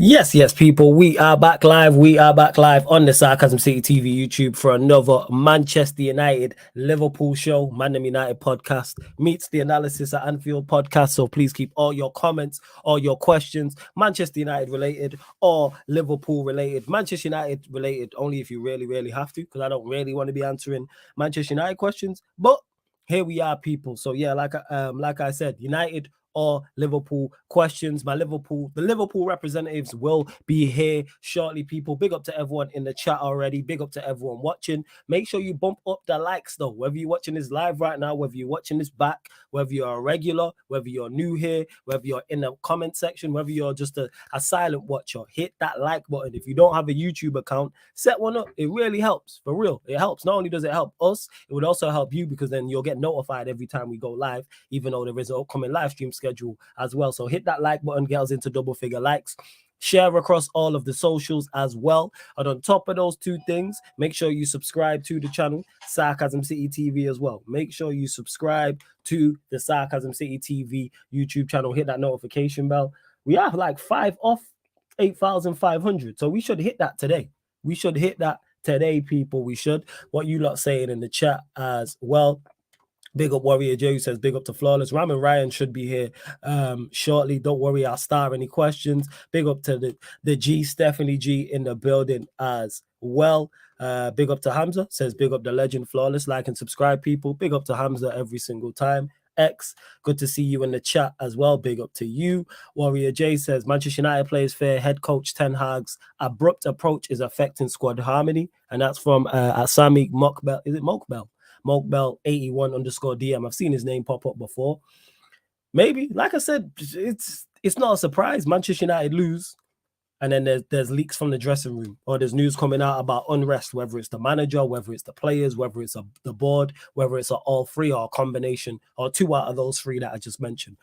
Yes, people. We are back live. We are back live on the Sarcasm City TV YouTube for another Manchester United Liverpool show. Man United podcast meets the analysis at Anfield podcast. So please keep all your comments, all your questions, Manchester United related or Liverpool related. Manchester United related only if you really have to, because I don't really want to be answering Manchester United questions. But here we are, people. So yeah, like I said, United or Liverpool questions. The Liverpool representatives will be here shortly, people. Big up to everyone in the chat already. Big up to everyone watching. Make sure you bump up the likes, though. Whether you're watching this live right now, whether you're watching this back, whether you're a regular, whether you're new here, whether you're in the comment section, whether you're just a silent watcher, hit that like button. If you don't have a YouTube account, set one up. It really helps. For real. It helps. Not only does it help us, it would also help you, because then you'll get notified every time we go live, even though there is an upcoming live stream schedule as well. So hit that like button, get us into double figure likes. Share across all of the socials as well. And on top of those two things, make sure you subscribe to the channel, Sarcasm City TV as well. Make sure you subscribe to the Sarcasm City TV YouTube channel. Hit that notification bell. We have like 5 off 8,500. So we should hit that today. We should hit that today, people. We should. What you lot saying in the chat as well. Big up Warrior J, who says big up to Flawless. Ram and Ryan should be here shortly. Don't worry, I'll star any questions. Big up to the G, Stephanie G in the building as well. Big up to Hamza, says big up the legend Flawless. Like and subscribe, people. Big up to Hamza every single time. X, good to see you in the chat as well. Big up to you. Warrior J says Manchester United plays fair. Head coach Ten Hag's abrupt approach is affecting squad harmony. And that's from Asami Mokbel. Is it Mokbel? Mokbel81_DM. I've seen his name pop up before. Maybe, like I said, it's not a surprise. Manchester United lose, and then there's leaks from the dressing room, or there's news coming out about unrest, whether it's the manager, whether it's the players, whether it's the board, whether it's all three or a combination, or two out of those three that I just mentioned.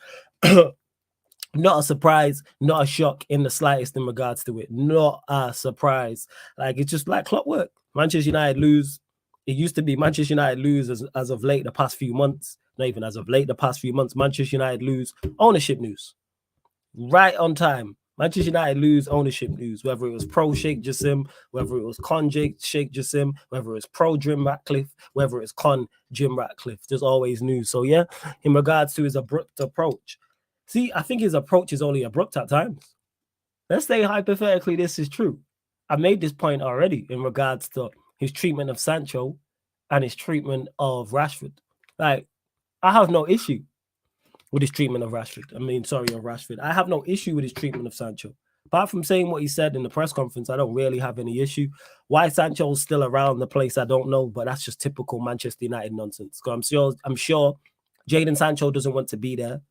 Not a surprise, not a shock in the slightest in regards to it. Not a surprise. Like, it's just like clockwork. Manchester United lose. It used to be Manchester United lose as of late the past few months. Not even as of late the past few months. Manchester United lose ownership news. Right on time. Manchester United lose ownership news. Whether it was pro Sheikh Jassim, whether it was con Sheikh Jassim, whether it's pro Jim Ratcliffe, whether it's con Jim Ratcliffe. There's always news. So yeah, in regards to his abrupt approach. See, I think his approach is only abrupt at times. Let's say hypothetically this is true. I made this point already in regards to his treatment of Sancho and his treatment of Rashford. Like, I have no issue with his treatment of Rashford. Of Rashford. I have no issue with his treatment of Sancho. Apart from saying what he said in the press conference, I don't really have any issue. Why Sancho's still around the place, I don't know, but that's just typical Manchester United nonsense. So I'm sure Jadon Sancho doesn't want to be there,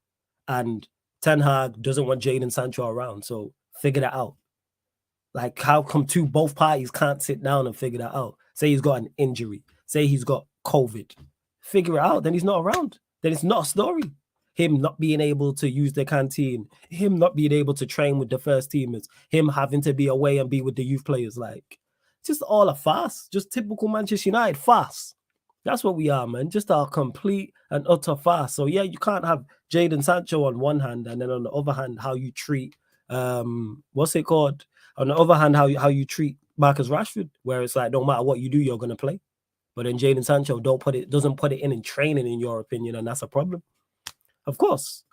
and Ten Hag doesn't want Jadon Sancho around. So figure that out. Like, how come both parties can't sit down and figure that out? Say he's got an injury. Say he's got COVID. Figure it out. Then he's not around. Then it's not a story. Him not being able to use the canteen. Him not being able to train with the first teamers. Him having to be away and be with the youth players. Like, just all a farce. Just typical Manchester United farce. That's what we are, man. Just a complete and utter farce. So, yeah, you can't have Jadon Sancho on one hand, and then on the other hand, how you treat, what's it called? On the other hand, how you treat Marcus Rashford, where it's like, no matter what you do, you're going to play. But then Jadon Sancho doesn't put it in training, in your opinion, and that's a problem. Of course.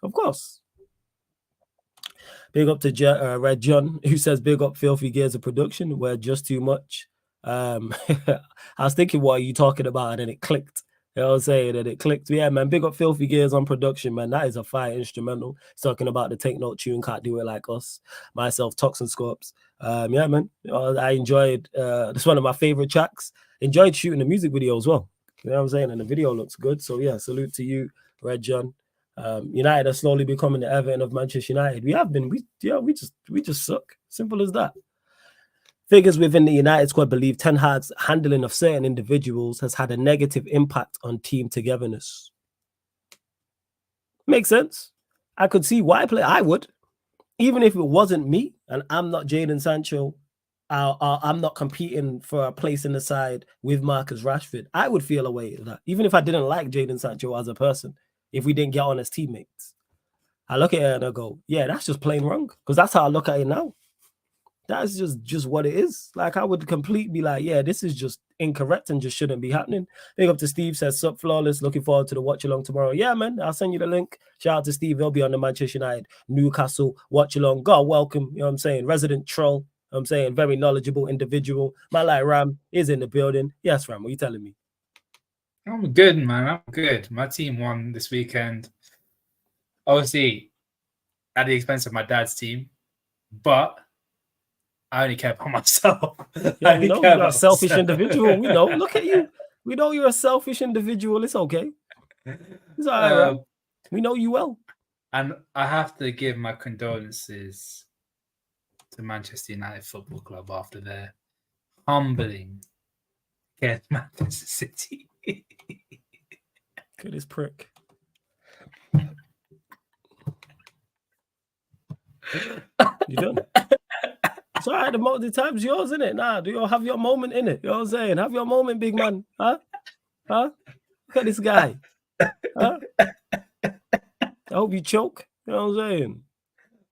Big up to Red John, who says, big up Filthy Gears of Production. We're just too much. I was thinking, what are you talking about? And then it clicked. You know what I'm saying? And it clicked. Yeah, man, big up Filthy Gears on production, man. That is a fire instrumental. It's talking about the Take Note tune, Can't Do It Like Us. Myself, Toxin Scopes. Yeah, man. I enjoyed, it's one of my favorite tracks. Enjoyed shooting the music video as well. You know what I'm saying? And the video looks good. So yeah, salute to you, Red John. United are slowly becoming the Everton of Manchester United. We have been. We just suck. Simple as that. Figures within the United squad believe Ten Hag's handling of certain individuals has had a negative impact on team togetherness. Makes sense. I could see why I would. Even if it wasn't me and I'm not Jadon Sancho, I'm not competing for a place in the side with Marcus Rashford, I would feel a way at that. Even if I didn't like Jadon Sancho as a person, if we didn't get on as teammates. I look at it and I go, yeah, that's just plain wrong. Because that's how I look at it now. That's just what it is. Like, I would completely be like, yeah, this is just incorrect and just shouldn't be happening. Big up to Steve, says, sup, flawless. Looking forward to the watch along tomorrow. Yeah, man, I'll send you the link. Shout out to Steve. He'll be on the Manchester United Newcastle watch along. God, welcome. You know what I'm saying? Resident troll. You know what I'm saying? Very knowledgeable individual. My like Ram is in the building. Yes, Ram, what are you telling me? I'm good, man. I'm good. My team won this weekend. Obviously, at the expense of my dad's team, but I only care about myself. Yeah, we know you're a selfish individual. We know. Look at you. We know you're a selfish individual. It's okay. It's all right, Ram. We know you well. And I have to give my condolences to Manchester United Football Club after their humbling against Manchester City. Good as prick. You done? It's all right. The time's yours, isn't it? Nah, do you have your moment in it? You know what I'm saying? Have your moment, big man. Huh? Look at this guy. Huh? I hope you choke. You know what I'm saying?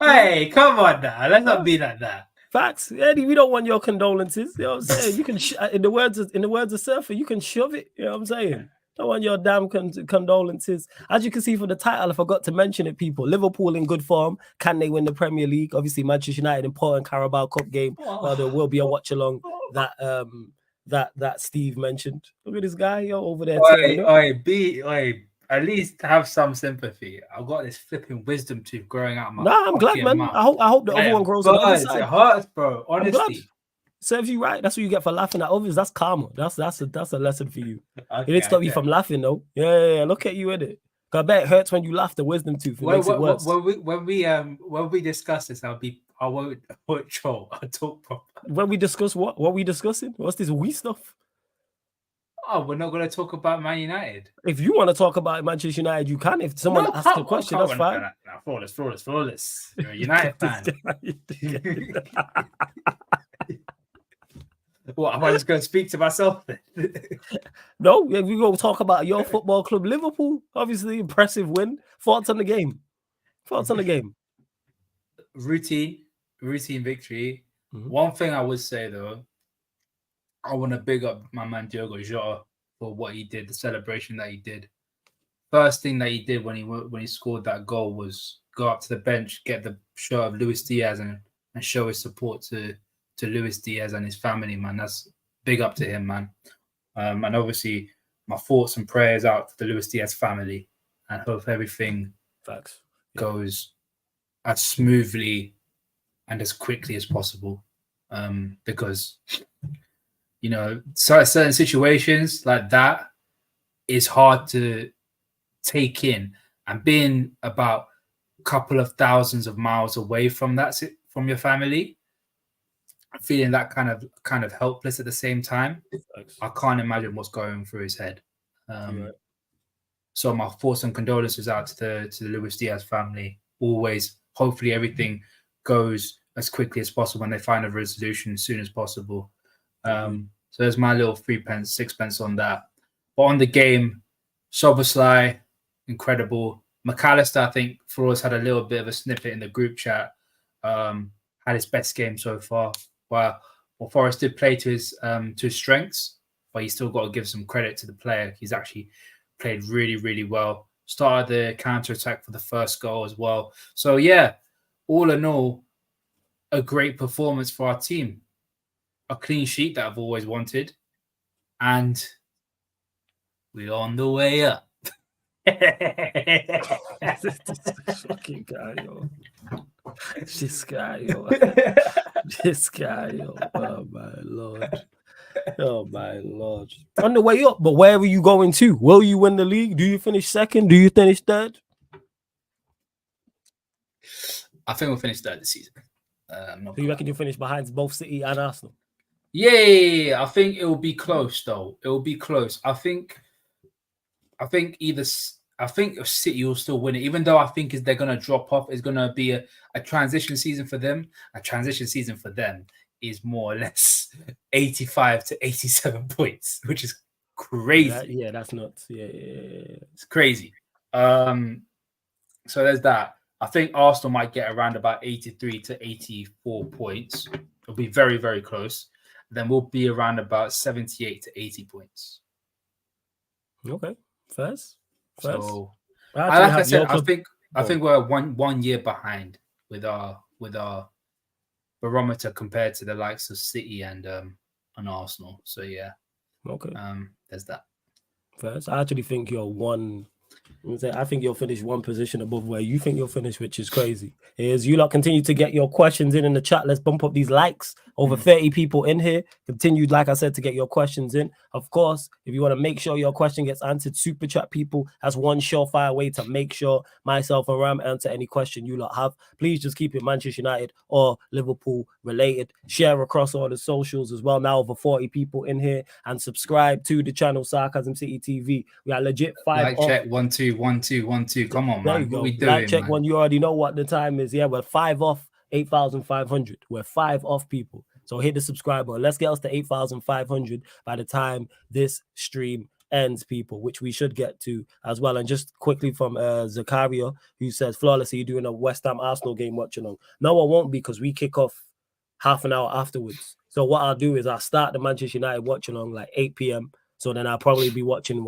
Hey, come on now. Let's not be like that. Facts, Eddie. We don't want your condolences. You know what I'm saying? You can, in the words of Surfer, you can shove it. You know what I'm saying? Don't want your damn condolences. As you can see from the title, I forgot to mention it, people. Liverpool in good form. Can they win the Premier League? Obviously, Manchester United important Carabao Cup game. Well, there will be a watch along that Steve mentioned. Look at this guy over there. At least have some sympathy. I've got this flipping wisdom tooth growing out of my I'm glad, man. Mouth. I hope the other one grows on the other side. It hurts, bro. Honestly. Serves you right. That's what you get for laughing at others. That's karma. That's a lesson for you. Okay, it didn't stop you from laughing, though. Yeah. Look at you in it. I bet it hurts when you laugh. The wisdom tooth makes it worse. When we discuss this, I won't troll. I'll talk proper. When we discuss what? What we discussing? What's this wee stuff? Oh, we're not going to talk about Man United. If you want to talk about Manchester United, you can. If someone asks a question, that's fine. No, flawless. You're a United fan. What, am I just going to speak to myself then? No, we go talk about your football club, Liverpool. Obviously, impressive win. Thoughts on the game? Routine victory. Mm-hmm. One thing I would say, though, I want to big up my man Diogo Jota for what he did, the celebration that he did. First thing that he did when he scored that goal was go up to the bench, get the shirt of Luis Diaz and show his support to Luis Diaz and his family, man. That's big up to him, man. And obviously, my thoughts and prayers out to the Luis Diaz family, and hope everything goes as smoothly and as quickly as possible. Because, you know, certain situations like that is hard to take in, and being about a couple of thousands of miles away from your family, feeling that kind of helpless at the same time. I can't imagine what's going through his head. So my thoughts and condolences out to the Luis Diaz family. Always, hopefully everything goes as quickly as possible and they find a resolution as soon as possible. So there's my little 3-6 on that. But on the game, Szoboszlai, incredible. McAllister, I think Flores had a little bit of a snippet in the group chat. Had his best game so far. Well, Forrest did play to his strengths, but you still got to give some credit to the player. He's actually played really, really well. Started the counter-attack for the first goal as well. So, yeah, all in all, a great performance for our team. A clean sheet that I've always wanted. And we're on the way up. This fucking guy, yo. This guy, yo. Oh, my Lord. On the way up, but where are you going to? Will you win the league? Do you finish second? Do you finish third? I think we'll finish third this season. So you reckon you'll finish behind both City and Arsenal? Yeah, I think it will be close, though. It will be close. I think City will still win it, even though I think they're going to drop off. It's going to be a transition season for them. A transition season for them is more or less 85 to 87 points, which is crazy. That's nuts. Yeah. It's crazy. So there's that. I think Arsenal might get around about 83 to 84 points. It'll be very, very close. Then we'll be around about 78 to 80 points. Okay, first. So, I think we're one year behind with our barometer compared to the likes of City and Arsenal. So yeah, okay. There's that. First, I actually think you're one. I think you'll finish one position above where you think you'll finish, which is crazy. Is you lot continue to get your questions in the chat. Let's bump up these likes. Over 30 people in here. Continue, like I said, to get your questions in. Of course, if you want to make sure your question gets answered, super chat people. That's one surefire way to make sure myself and Ram answer any question you lot have. Please just keep it Manchester United or Liverpool related. Share across all the socials as well. Now over 40 people in here, and subscribe to the channel Sarcasm City TV. We are legit 5 like off. Check 1 2 1 2 1 2. Come on, there man. You go. What we doing, like check man? 1. You already know what the time is. Yeah, we're 5 off 8,500. We're 5 off, people. So hit the subscribe button. Let's get us to 8,500 by the time this stream ends, people, which we should get to as well. And just quickly from Zakaria, who says, Flawless, are you doing a West Ham Arsenal game watching on? No, I won't, because we kick off half an hour afterwards. So what I'll do is I'll start the Manchester United watching on like 8 p.m. So then I'll probably be watching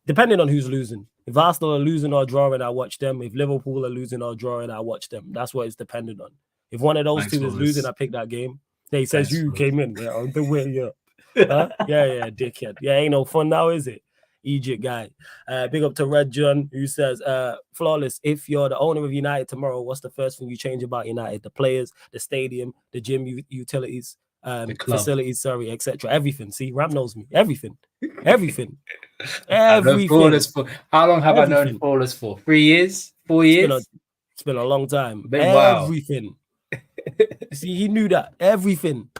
depending on who's losing. If Arsenal are losing or drawing, I watch them. If Liverpool are losing or drawing, I watch them. That's what it's dependent on. If one of those two is losing, I pick that game. He says you came in on the way up. Huh? Yeah, dickhead. Yeah, ain't no fun now, is it? Egypt guy. Big up to Red John, who says, Flawless, if you're the owner of United tomorrow, what's the first thing you change about United? The players, the stadium, the gym utilities, facilities, etc. Everything. See, Ram knows me. Everything. Everything. How long have I known Flawless for? 3 years? 4 years? It's been a long time. Wow. Everything. See, he knew that. Everything.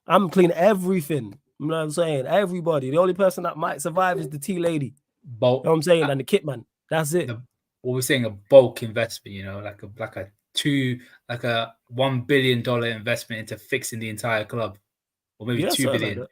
I'm cleaning everything. You know what I'm saying? Everybody. The only person that might survive is the tea lady. You know what I'm saying? And the kit man. That's it. What we're saying, a bulk investment, you know, like a $1 billion investment into fixing the entire club. Or maybe 2 billion. Like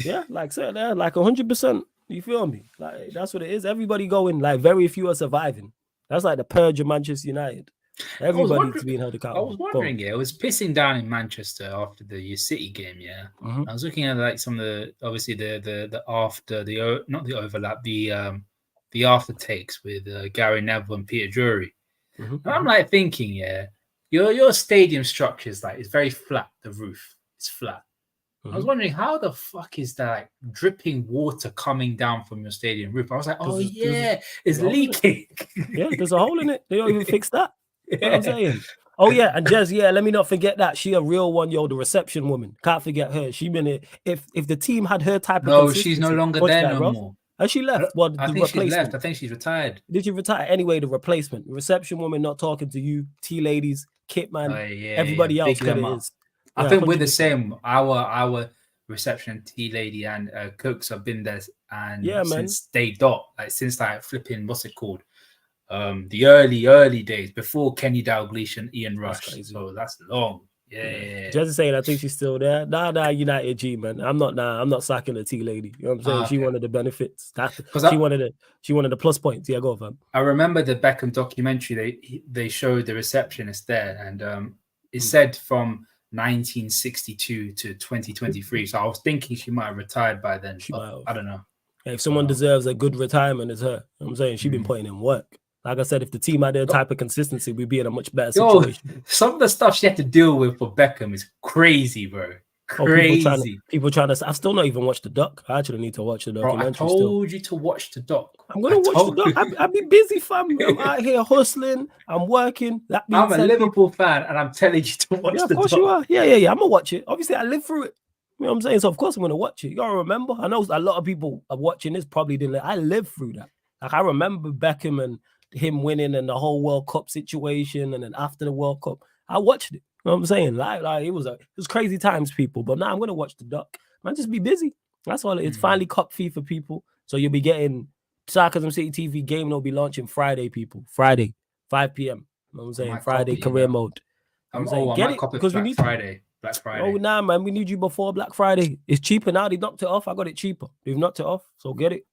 yeah, like so there, like 100%. You feel me? Like that's what it is. Everybody going, like very few are surviving. That's like the purge of Manchester United. Everybody's being held accountable. I was wondering, it was pissing down in Manchester after the City game, yeah. I was looking at like some of the obviously the after the not the overlap, the aftertakes with Gary Neville and Peter Drury. And I'm like thinking, yeah, your stadium structure is like it's very flat. The roof is flat. I was wondering how the fuck is that like, dripping water coming down from your stadium roof? I was like, oh yeah, it's leaking. Yeah, there's a hole in it. They don't even fix that. You know what I'm saying? Oh yeah, and Jez, yeah, let me not forget that. She a real one, yo, the reception woman. Can't forget her. She been it. If the team had her type of no, she's no longer there no more. Has she left? I think she left. I think she's retired. Did she retire? Anyway, the replacement. Reception woman not talking to you, tea ladies, kit man, everybody else. I think 100%. We're the same. Our reception tea lady and cooks have been there and since day dot, like since like flipping what's it called? The early days before Kenny Dalglish and Ian Rush. So that's long. Yeah. Just saying, I think she's still there. Nah, United G, man. I'm not sacking the tea lady. You know what I'm saying? She wanted the benefits. She wanted the plus points. Yeah, go fam. I remember the Beckham documentary. They showed the receptionist there, and it said from 1962 to 2023. So I was thinking she might have retired by then. I don't know. If someone deserves a good retirement, it's her. You know what I'm saying? She's been putting in work. Like I said, if the team had their type of consistency, we'd be in a much better situation. Some of the stuff she had to deal with for Beckham is crazy, bro. Crazy. People trying to. I've still not even watched the doc. I actually need to watch the documentary. Bro, I told you to watch the doc. I'm gonna watch the doc. I'll be busy, fam. I'm out here hustling. I'm working. I'm a Liverpool fan, and I'm telling you to watch the doc. Of course you are. Yeah. I'm gonna watch it. Obviously, I lived through it. You know what I'm saying? So of course I'm gonna watch it. You gotta remember. I know a lot of people are watching this probably didn't. I lived through that. Like I remember Beckham and him winning and the whole World Cup situation, and then after the World Cup, I watched it. You know what I'm saying? Like it was crazy times, people. But now I'm gonna watch the doc. Man, just be busy. That's all. It's finally Cup fee for people. So you'll be getting Sarcasm City TV game. Will be launching Friday, people. Friday, 5 p.m. You know what I'm saying? Friday career mode. I'm saying get it because we need Friday. Black Friday. Oh nah, man, we need you before Black Friday. It's cheaper now. They knocked it off. I got it cheaper. They've knocked it off, so get it.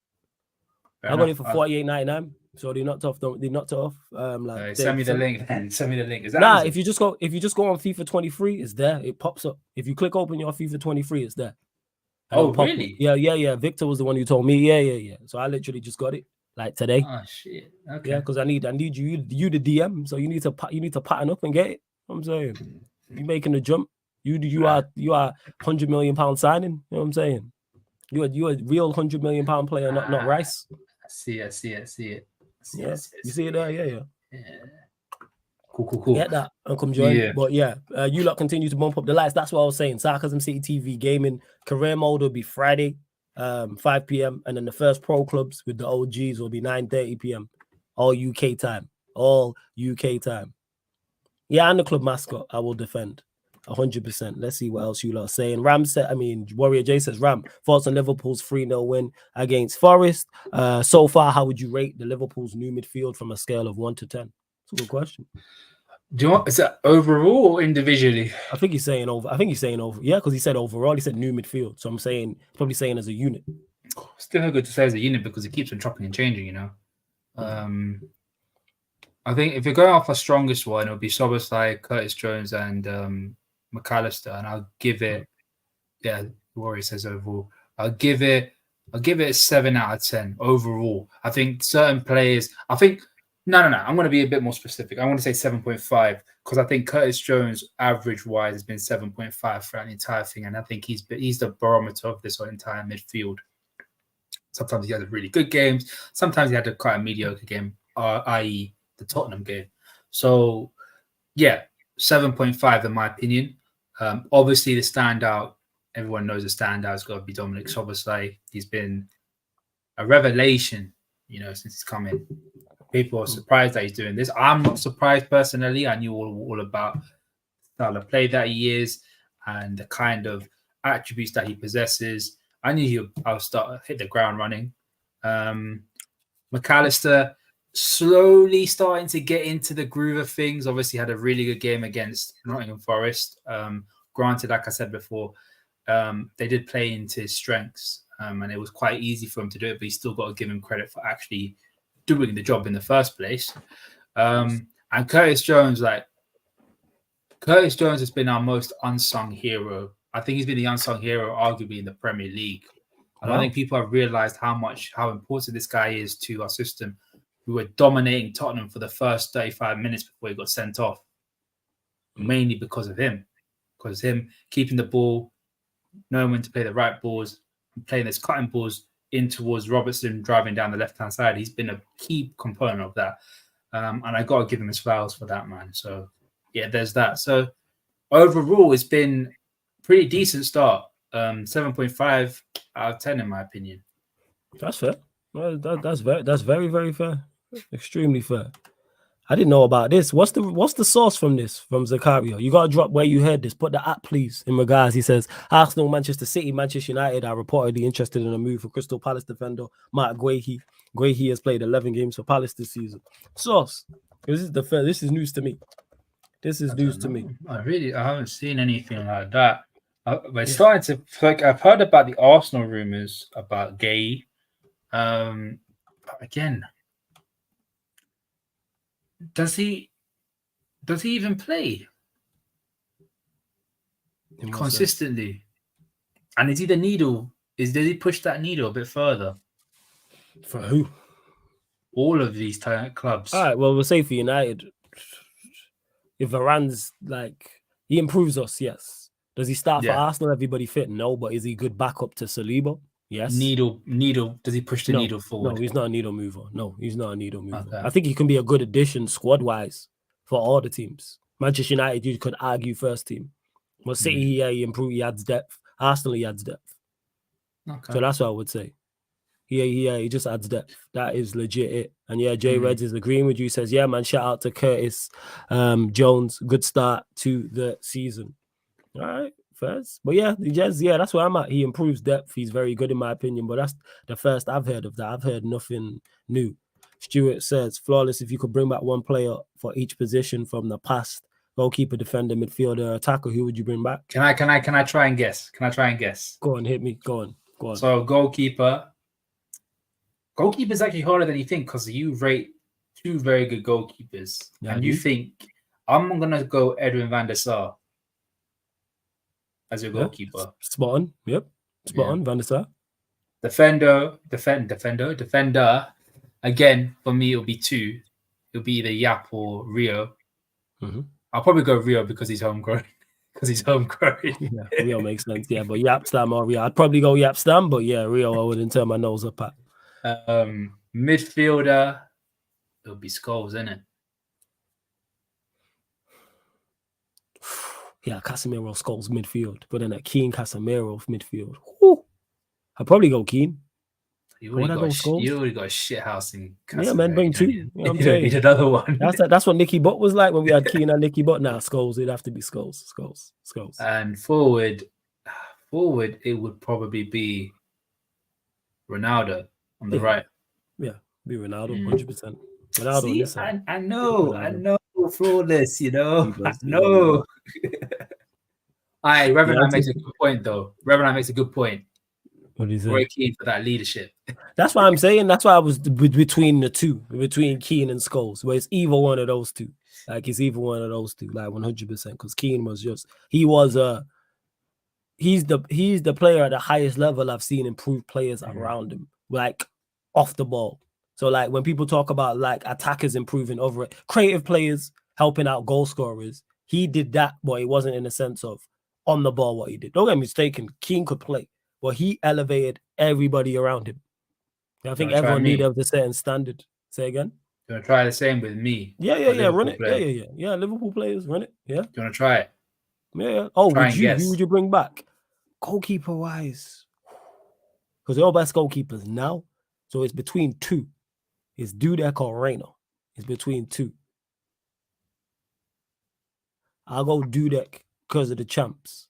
I got it for $48.99. So they knocked it off. Send me the link. Then send me the link. Is that nah? Amazon? If you just go on FIFA 23, it's there. It pops up. If you click open your FIFA 23, it's there. Oh, really? Yeah. Victor was the one who told me. Yeah. So I literally just got it like today. Oh shit. Okay. Yeah, because I need you the DM. So you need to pattern up and get it. I'm saying you making the jump. You are £100 million signing. You know what I'm saying? You a real £100 million player, not Rice. I see it. You see it there? Yeah. Cool. Get that and come join. Yeah. But yeah, you lot continue to bump up the lights. That's what I was saying. Sarcasm City TV gaming career mode will be Friday, 5 p.m. And then the first pro clubs with the OGs will be 9:30 p.m. All UK time. Yeah, and the club mascot I will defend 100%. Let's see what else you lot are saying. Warrior J says, Ram, thoughts on Liverpool's 3-0 win against Forest. So far, how would you rate the Liverpool's new midfield from a scale of 1 to 10? That's a good question. Do you want, is that overall or individually? I think he's saying over. Yeah, because he said overall. He said new midfield. So I'm saying, probably saying as a unit. Still good to say as a unit because it keeps on chopping and changing, you know. I think if you're going off the strongest one, it'll be Szoboszlai, Curtis Jones, and McAllister, and I'll give it. Yeah, Warrior says overall. I'll give it a 7 out of 10 overall. I think certain players. No. I'm going to be a bit more specific. I want to say 7.5 because I think Curtis Jones, average-wise, has been 7.5 throughout the entire thing, and I think he's the barometer of this entire midfield. Sometimes he has really good games. Sometimes he had quite a mediocre game, i.e., the Tottenham game. So, yeah, 7.5 in my opinion. Obviously, the standout, everyone knows the standout has got to be Dominic Szoboszlai. He's been a revelation, since he's come in. People are surprised that he's doing this. I'm not surprised personally. I knew all about the style of play that he is and the kind of attributes that he possesses. I knew I'll hit the ground running. McAllister slowly starting to get into the groove of things. Obviously had a really good game against Nottingham Forest. Granted, like I said before, they did play into his strengths and it was quite easy for him to do it, but he's still got to give him credit for actually doing the job in the first place. And Curtis Jones has been our most unsung hero. I think he's been the unsung hero arguably in the Premier League. I don't think people have realized how important this guy is to our system. We were dominating Tottenham for the first 35 minutes before he got sent off, mainly because of him. Because him keeping the ball, knowing when to play the right balls, playing those cutting balls in towards Robertson, driving down the left-hand side. He's been a key component of that. And I got to give him his flowers for that, man. So, yeah, there's that. So, overall, it's been a pretty decent start. 7.5 out of 10, in my opinion. That's fair. Well, that's very, very fair. Extremely fair. I didn't know about this. What's the source from this? From Zakario? You gotta drop where you heard this. Put the app, please. In regards, he says Arsenal, Manchester City, Manchester United are reportedly interested in a move for Crystal Palace defender Mark Guehi. Guehi has played 11 games for Palace this season. Source. This is news to me. I haven't seen anything like that. We're starting to I've heard about the Arsenal rumors about Guehi. Again, does he even play consistently? And is he the needle? Does he push that needle a bit further? For who? All of these clubs. All right, well, we'll say for United, if Varane's he improves us, yes. Does he start for Arsenal? Everybody fit? No, but is he good backup to Saliba? Yes. Needle. Does he push the needle forward? No, he's not a needle mover. Okay. I think he can be a good addition squad-wise for all the teams. Manchester United, you could argue first team. But City, he improved. He adds depth. Arsenal, he adds depth. Okay. So that's what I would say. He just adds depth. That is legit it. And Jay Reds is agreeing with you. Says, yeah, man, shout out to Curtis Jones. Good start to the season. All right. First. But that's where I'm at. He improves depth. He's very good in my opinion, but that's the first I've heard of that. I've heard nothing new. Stuart says, flawless, if you could bring back one player for each position from the past, goalkeeper, defender, midfielder, attacker, who would you bring back? Can I try and guess? Go on, hit me. Go on. Go on. So goalkeeper, Goalkeeper is actually harder than you think because you rate 2 very good goalkeepers, and you think I'm gonna go Edwin van der Sar as your goalkeeper. Spot on. Yep. Spot on. Van der Sar. Defender. Again, for me, it'll be 2. It'll be either Yap or Rio. I'll probably go Rio because he's homegrown. Yeah, Rio makes sense. Yeah, but Yap, Stam, or Rio. I'd probably go Yap, Stam, but yeah, Rio, I wouldn't turn my nose up at. Midfielder, it'll be Scholes, isn't it? Yeah, Casemiro, Scholes midfield, but then a Keane, Casemiro midfield. Whew. I'd probably go Keane. You already got a shit house in Casemiro. Yeah, man, bring 2. You know what I'm saying? Need another one. That's what Nicky Butt was like when we had Keane and Nicky Butt. Now Scholes, it'd have to be Scholes. And forward, it would probably be Ronaldo on the right. Yeah, be Ronaldo, 100%. Ronaldo. See, I know, flawless. You know, I know. All right, Reverend makes a good point, though. What is it? Very keen for that leadership. That's why I'm saying. That's why I was between the 2, between Keane and Scholes, where it's either one of those 2. Like it's either one of those 2, like 100%. Because Keane was he's the player at the highest level I've seen improve players around him, like off the ball. So like when people talk about like attackers improving over it, creative players helping out goal scorers, he did that, but it wasn't in the sense of on the ball what he did. Don't get me mistaken, Keane could play. Well, he elevated everybody around him. I think everyone knew there was a certain standard. Say again. You want to try the same with me? Yeah. Run it. Yeah. Liverpool players, run it. Yeah. Do you want to try it? Yeah. Oh, who would you bring back? Goalkeeper wise, because they're all best goalkeepers now. So it's between 2. It's Dudek or Reino. It's between 2. I'll go Dudek because of the champs.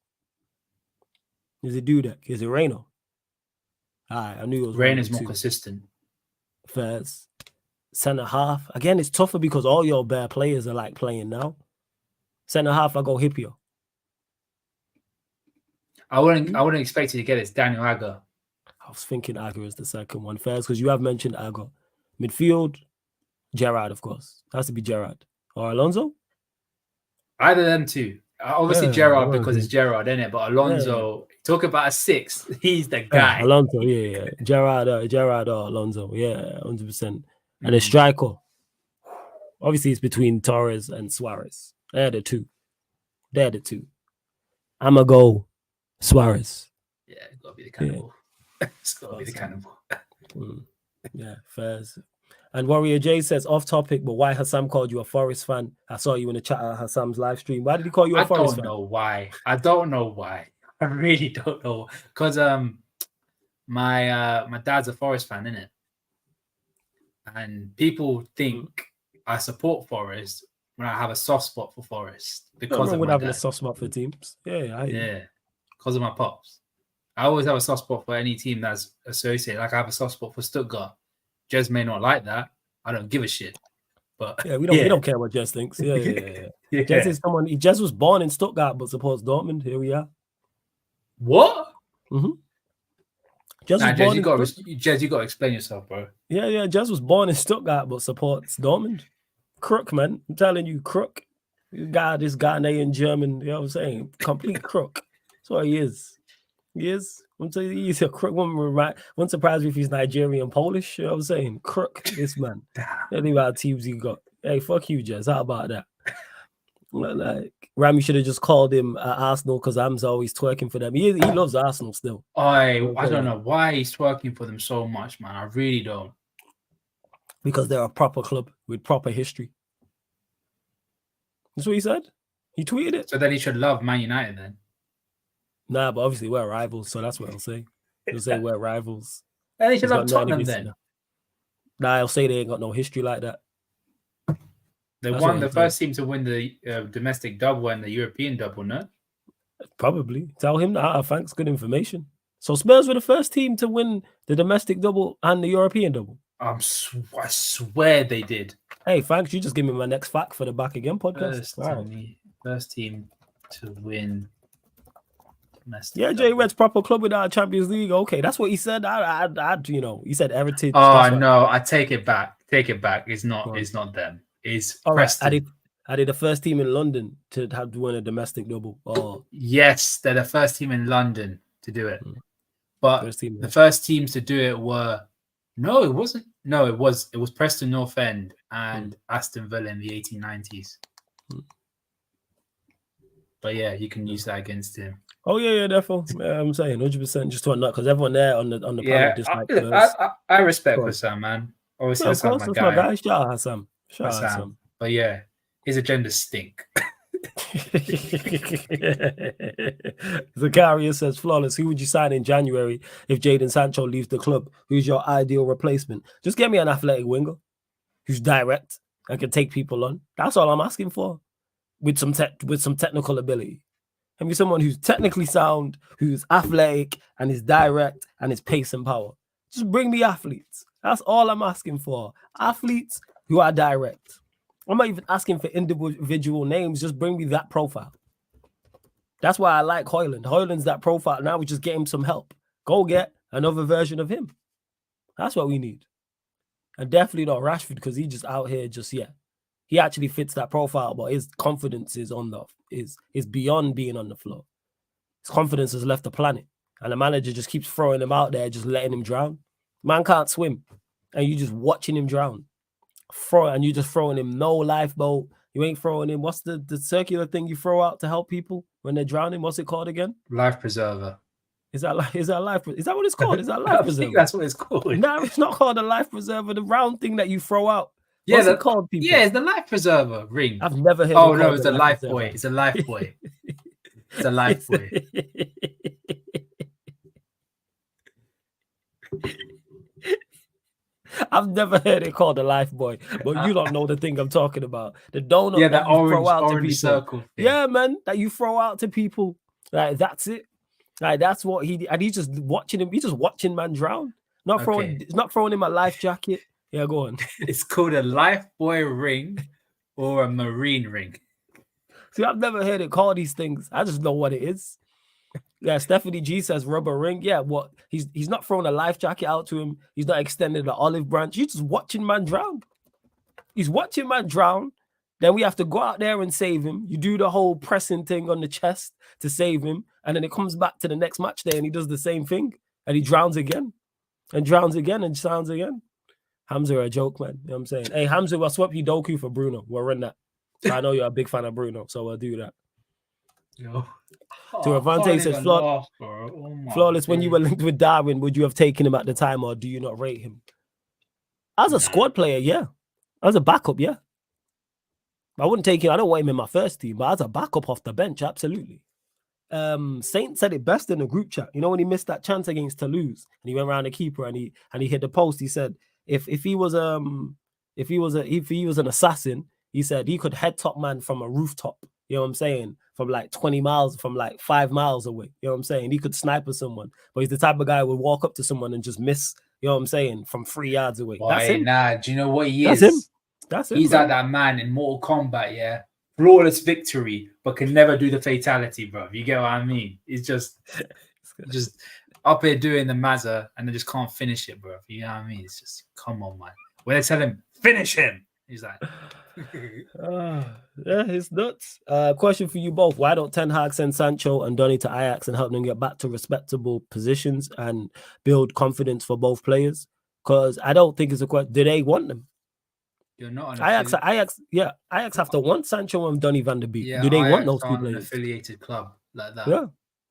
Is it Dudek? Is it Reino? I knew it was Reino's more consistent. First, centre half. Again, it's tougher because all your bare players are like playing now. Centre half, I go Hipio. I wouldn't expect you to get it. It's Daniel Agger. I was thinking Agger is the second one first because you have mentioned Agger. Midfield, Gerrard, of course. It has to be Gerrard. Or Alonso? Either them 2. Obviously Gerrard because it's Gerrard, isn't it? But Alonso, talk about a 6. He's the guy. Alonso, yeah. Gerrard or Alonso, yeah, 100%. And a striker. Obviously, it's between Torres and Suarez. They're the 2. I'm going to go Suarez. Yeah, it's got to be the cannibal. It's got to be the cannibal. Yeah, fairs. And Warrior J says, off topic, but why Hassam called you a Forest fan? I saw you in the chat at Hassam's live stream. Why did he call you a Forest fan? I don't know why. I really don't know. Because my dad's a Forest fan, innit? And people think I support Forest when I have a soft spot for Forest. Because of having a soft spot for teams. Yeah. Because of my pops. I always have a soft spot for any team that's associated. Like I have a soft spot for Stuttgart. Jez may not like that. I don't give a shit. But yeah, we don't care what Jez thinks. Yeah. Jez is someone. Jez was born in Stuttgart but supports Dortmund. Here we are. What? Jez, you got to explain yourself, bro. Yeah. Jez was born in Stuttgart but supports Dortmund. Crook, man. I'm telling you, crook. This Ghanaian German. You know what I'm saying? Complete crook. That's what he is. He is. I'm telling you, he's a crook woman, right? Won't surprise me if he's Nigerian, Polish. You know what I'm saying? Crook, this man. Tell me about teams he got. Hey, fuck you, Jez. How about that? Like, Rami should have just called him Arsenal because Ham's always twerking for them. He loves Arsenal still. I don't know why he's twerking for them so much, man. I really don't. Because they're a proper club with proper history. That's what he said. He tweeted it. So then he should love Man United then. Nah, but obviously we're rivals, so that's what I'll say. He'll say we're rivals. And he should love Tottenham then. Nah, I'll say they ain't got no history like that. They won the first team to win the domestic double and the European double, no? Probably. Tell him that. Thanks, good information. So Spurs were the first team to win the domestic double and the European double. I swear they did. Hey, thanks. You just give me my next fact for the Back Again podcast. First team to win messed Yeah, it Jay up. Red's proper club without a Champions League. Okay, that's what he said. He said Heritage. Oh no, I take it back. Take it back. It's not them. It's all right. Preston. Are they the first team in London to have won a domestic double? Oh, yes, they're the first team in London to do it. But the first teams to do it were it wasn't. No, it was Preston North End and Aston Villa in the 1890s. But yeah, you can use that against him. Oh yeah, therefore. Yeah, I'm saying 100% just to nut because everyone there on the panel dislikes. I respect Hassan, man. Obviously, of course, that's my guy. Shout out Hassan. Hassan. But yeah, his agenda stink. Zakaria says, Flawless, who would you sign in January if Jadon Sancho leaves the club? Who's your ideal replacement? Just get me an athletic winger who's direct and can take people on. That's all I'm asking for. With some technical ability. And be someone who's technically sound, who's athletic and is direct and is pace and power. Just bring me athletes. That's all I'm asking for. Athletes who are direct. I'm not even asking for individual names. Just bring me that profile. That's why I like Højlund. Højlund's that profile. Now we just get him some help. Go get another version of him. That's what we need. And definitely not Rashford because he's just out here He actually fits that profile, but his confidence is is beyond being on the floor. His confidence has left the planet. And the manager just keeps throwing him out there, just letting him drown. Man can't swim. And you just watching him drown. And you just throwing him no lifeboat. You ain't throwing him. What's the circular thing you throw out to help people when they're drowning? What's it called again? Life preserver. Is that life? Is that what it's called? Is that life preserver? I think that's what it's called. No, it's not called a life preserver. The round thing that you throw out. What's it called, people? Yeah, it's the life preserver ring. I've never heard. Oh no, it's a life boy. It's a life boy. It's a life boy. I've never heard it called a life boy, but you don't know the thing I'm talking about. The donut that you throw out to people. Circle thing. Yeah, man, that you throw out to people. Like that's it. Like that's what he's just watching him. He's just watching man drown. Not throwing him a life jacket. Yeah, go on. It's called a life boy ring or a marine ring. See, I've never heard it called these things. I just know what it is. Yeah, Stephanie G says rubber ring. Yeah, what? He's not throwing a life jacket out to him. He's not extending the olive branch. He's just watching man drown. He's watching man drown. Then we have to go out there and save him. You do the whole pressing thing on the chest to save him. And then it comes back to the next match day and he does the same thing. And he drowns again. And drowns again and drowns again. Hamza a joke, man. You know what I'm saying? Hey, Hamza, we'll swap you Doku for Bruno. We'll run that. So I know you're a big fan of Bruno, so we'll do that. Yo. To Avante says, Flawless, when you were linked with Darwin, would you have taken him at the time or do you not rate him? As a squad player, yeah. As a backup, yeah. I wouldn't take him. I don't want him in my first team, but as a backup off the bench, absolutely. Saint said it best in the group chat. You know when he missed that chance against Toulouse and he went around the keeper and he hit the post, he said if he was an assassin, he said he could head top man from a rooftop. You know what I'm saying? From like 20 miles, from like 5 miles away. You know what I'm saying? He could sniper someone, but he's the type of guy who would walk up to someone and just miss, you know what I'm saying, from 3 yards away. Boy, that's him. Nah, do you know what he is? That's him. That's him. He's like that man in Mortal Kombat, yeah. Flawless victory, but can never do the fatality, bro. You get what I mean? He's just up here doing the Mazza and they just can't finish it, bro. You know what I mean? It's just, come on, man. When they tell him, finish him, he's like... yeah, it's nuts. Question for you both. Why don't Ten Hag send Sancho and Donny to Ajax and help them get back to respectable positions and build confidence for both players? Because I don't think it's a question. Do they want them? You're not Ajax have to want Sancho and Donny van der Beek. Yeah, do they Ajax want those two players? An affiliated club like that. Yeah.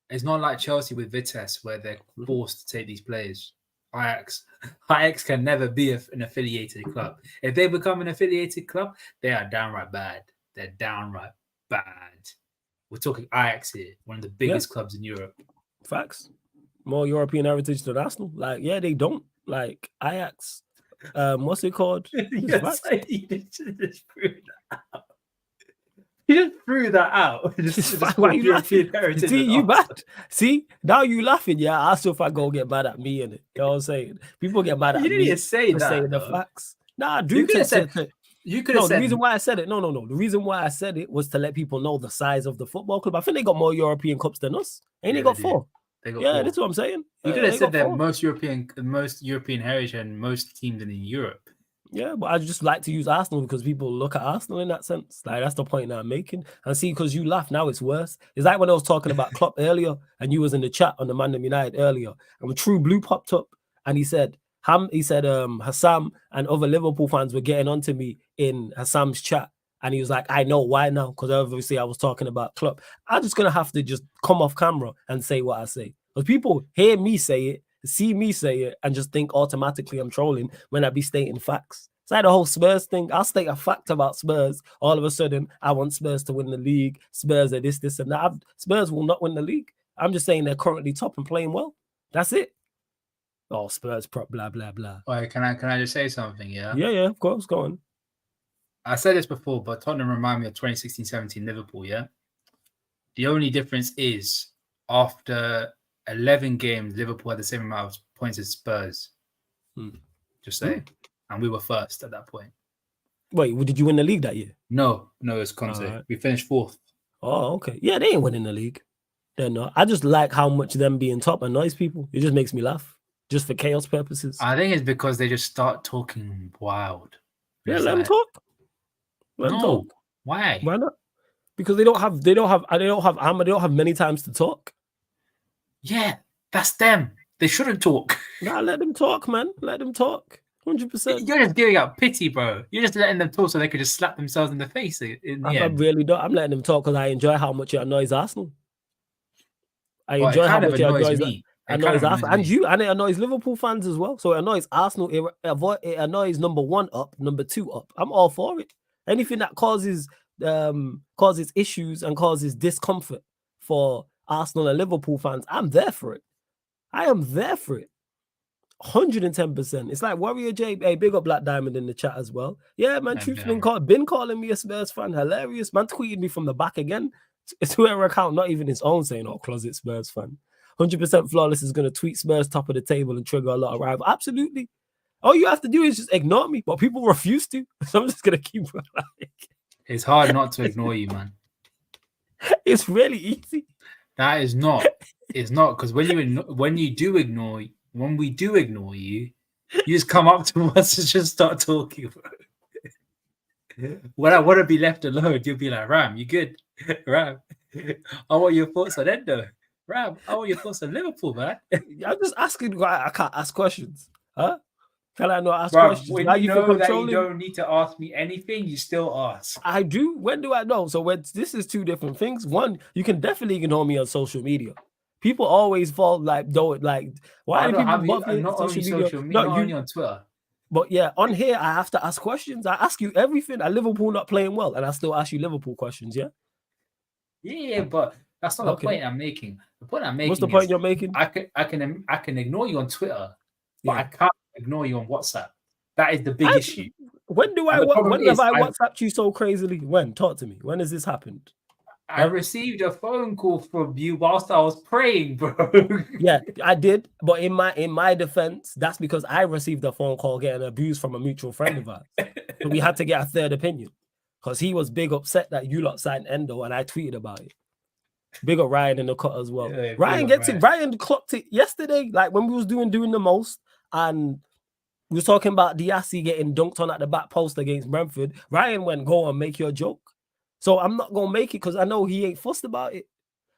It's not like Chelsea with Vitesse where they're forced to take these players. Ajax can never be an affiliated club. If they become an affiliated club, they are downright bad. They're downright bad. We're talking Ajax here, one of the biggest clubs in Europe. Facts. More European heritage than Arsenal. Like, yeah, they don't. Like, Ajax. What's it called? Yes, you just threw that out. You just threw that out. Why you laughing? See, you mad? See, now you laughing. Yeah, I still if I go get mad at me in it. You know what I'm saying? People get mad at me. You didn't say for that. Saying the facts. Nah, I do. You could have said, You could have No, said the reason why I said it, no. The reason why I said it was to let people know the size of the football club. I think they got more European cups than us. Ain't they got do. 4? They got Yeah, 4. that's what I'm saying. You could Yeah, have they said got that 4. most European heritage and most teams in Europe. Yeah, but I just like to use Arsenal because people look at Arsenal in that sense. Like, that's the point that I'm making. And see, because you laugh, now it's worse. It's like when I was talking about Klopp earlier, and you was in the chat on the Man United earlier, and when True Blue popped up, and he said Hassam and other Liverpool fans were getting onto me in Hassam's chat, and he was like, I know why now, because obviously I was talking about Klopp. I'm just gonna have to just come off camera and say what I say, because people hear me say it, see me say it, and just think automatically I'm trolling when I be stating facts. It's like the whole Spurs thing. I'll state a fact about Spurs. All of a sudden, I want Spurs to win the league. Spurs are this, and that. Spurs will not win the league. I'm just saying they're currently top and playing well. That's it. Oh, Spurs prop, blah, blah, blah. All right, can I just say something, yeah? Yeah, of course, go on. I said this before, but Tottenham remind me of 2016-17 Liverpool, yeah? The only difference is after 11 games, Liverpool had the same amount of points as Spurs. Just saying. And we were first at that point. Wait, did you win the league that year? No, it's Conte. Right. We finished 4th. Oh, okay. Yeah, they ain't winning the league. They're not. I just like how much them being top annoys people. It just makes me laugh, just for chaos purposes. I think it's because they just start talking wild. Yeah, let them talk. Let them talk. Why? Why not? Because they don't have many times to talk. Yeah, that's them. They shouldn't talk. Nah, let them talk, man. Let them talk. 100%. You're just giving out pity, bro. You're just letting them talk so they could just slap themselves in the face. I really don't. I'm letting them talk because I enjoy how much it annoys Arsenal. I enjoy how much it annoys me. Annoys Arsenal and you, and it annoys Liverpool fans as well. So it annoys Arsenal. It annoys number 1 up, number 2 up. I'm all for it. Anything that causes issues and causes discomfort for Arsenal and Liverpool fans, I'm there for it. I am there for it. 110%. It's like Warrior J. Hey, big up Black Diamond in the chat as well. Yeah, man. Truth's been calling me a Spurs fan. Hilarious. Man tweeted me from the back again. It's Twitter account, not even his own, saying, "Oh, closet Spurs fan." 100% Flawless is going to tweet Spurs top of the table and trigger a lot of rival. Absolutely. All you have to do is just ignore me, but people refuse to. So I'm just going to keep It's hard not to ignore you, man. It's really easy. That is not. It's not, because when we do ignore you, you just come up to us and just start talking. When I want to be left alone, you'll be like, Ram, you good? Ram, I want your thoughts on Endo. Ram, I want your thoughts on Liverpool, man. I'm just asking. I can't ask questions. Huh? Can I not ask questions? When you know that you don't need to ask me anything, you still ask. I do. When do I know? So this is 2 different things. One, you can definitely ignore me on social media. People always fall why do people bother me on social media? Not only on Twitter. But yeah, on here I have to ask questions. I ask you everything. At Liverpool not playing well, and I still ask you Liverpool questions. Yeah. Yeah, but that's not the point I'm making. The point I'm making. What's the point you're making? I can ignore you on Twitter, but I can't ignore you on WhatsApp. That is the big issue. When have I WhatsApped you so crazily? When? Talk to me. When has this happened? I received a phone call from you whilst I was praying, bro. Yeah, I did. But in my defense, that's because I received a phone call getting abused from a mutual friend of ours. So we had to get a third opinion. Because he was big upset that you lot signed Endo, and I tweeted about it. Big up Ryan in the cut as well. Yeah, Ryan clocked it yesterday, like when we was doing the most, and we was talking about Diassi getting dunked on at the back post against Brentford. Ryan went, go on, make your joke. So I'm not gonna make it because I know he ain't fussed about it.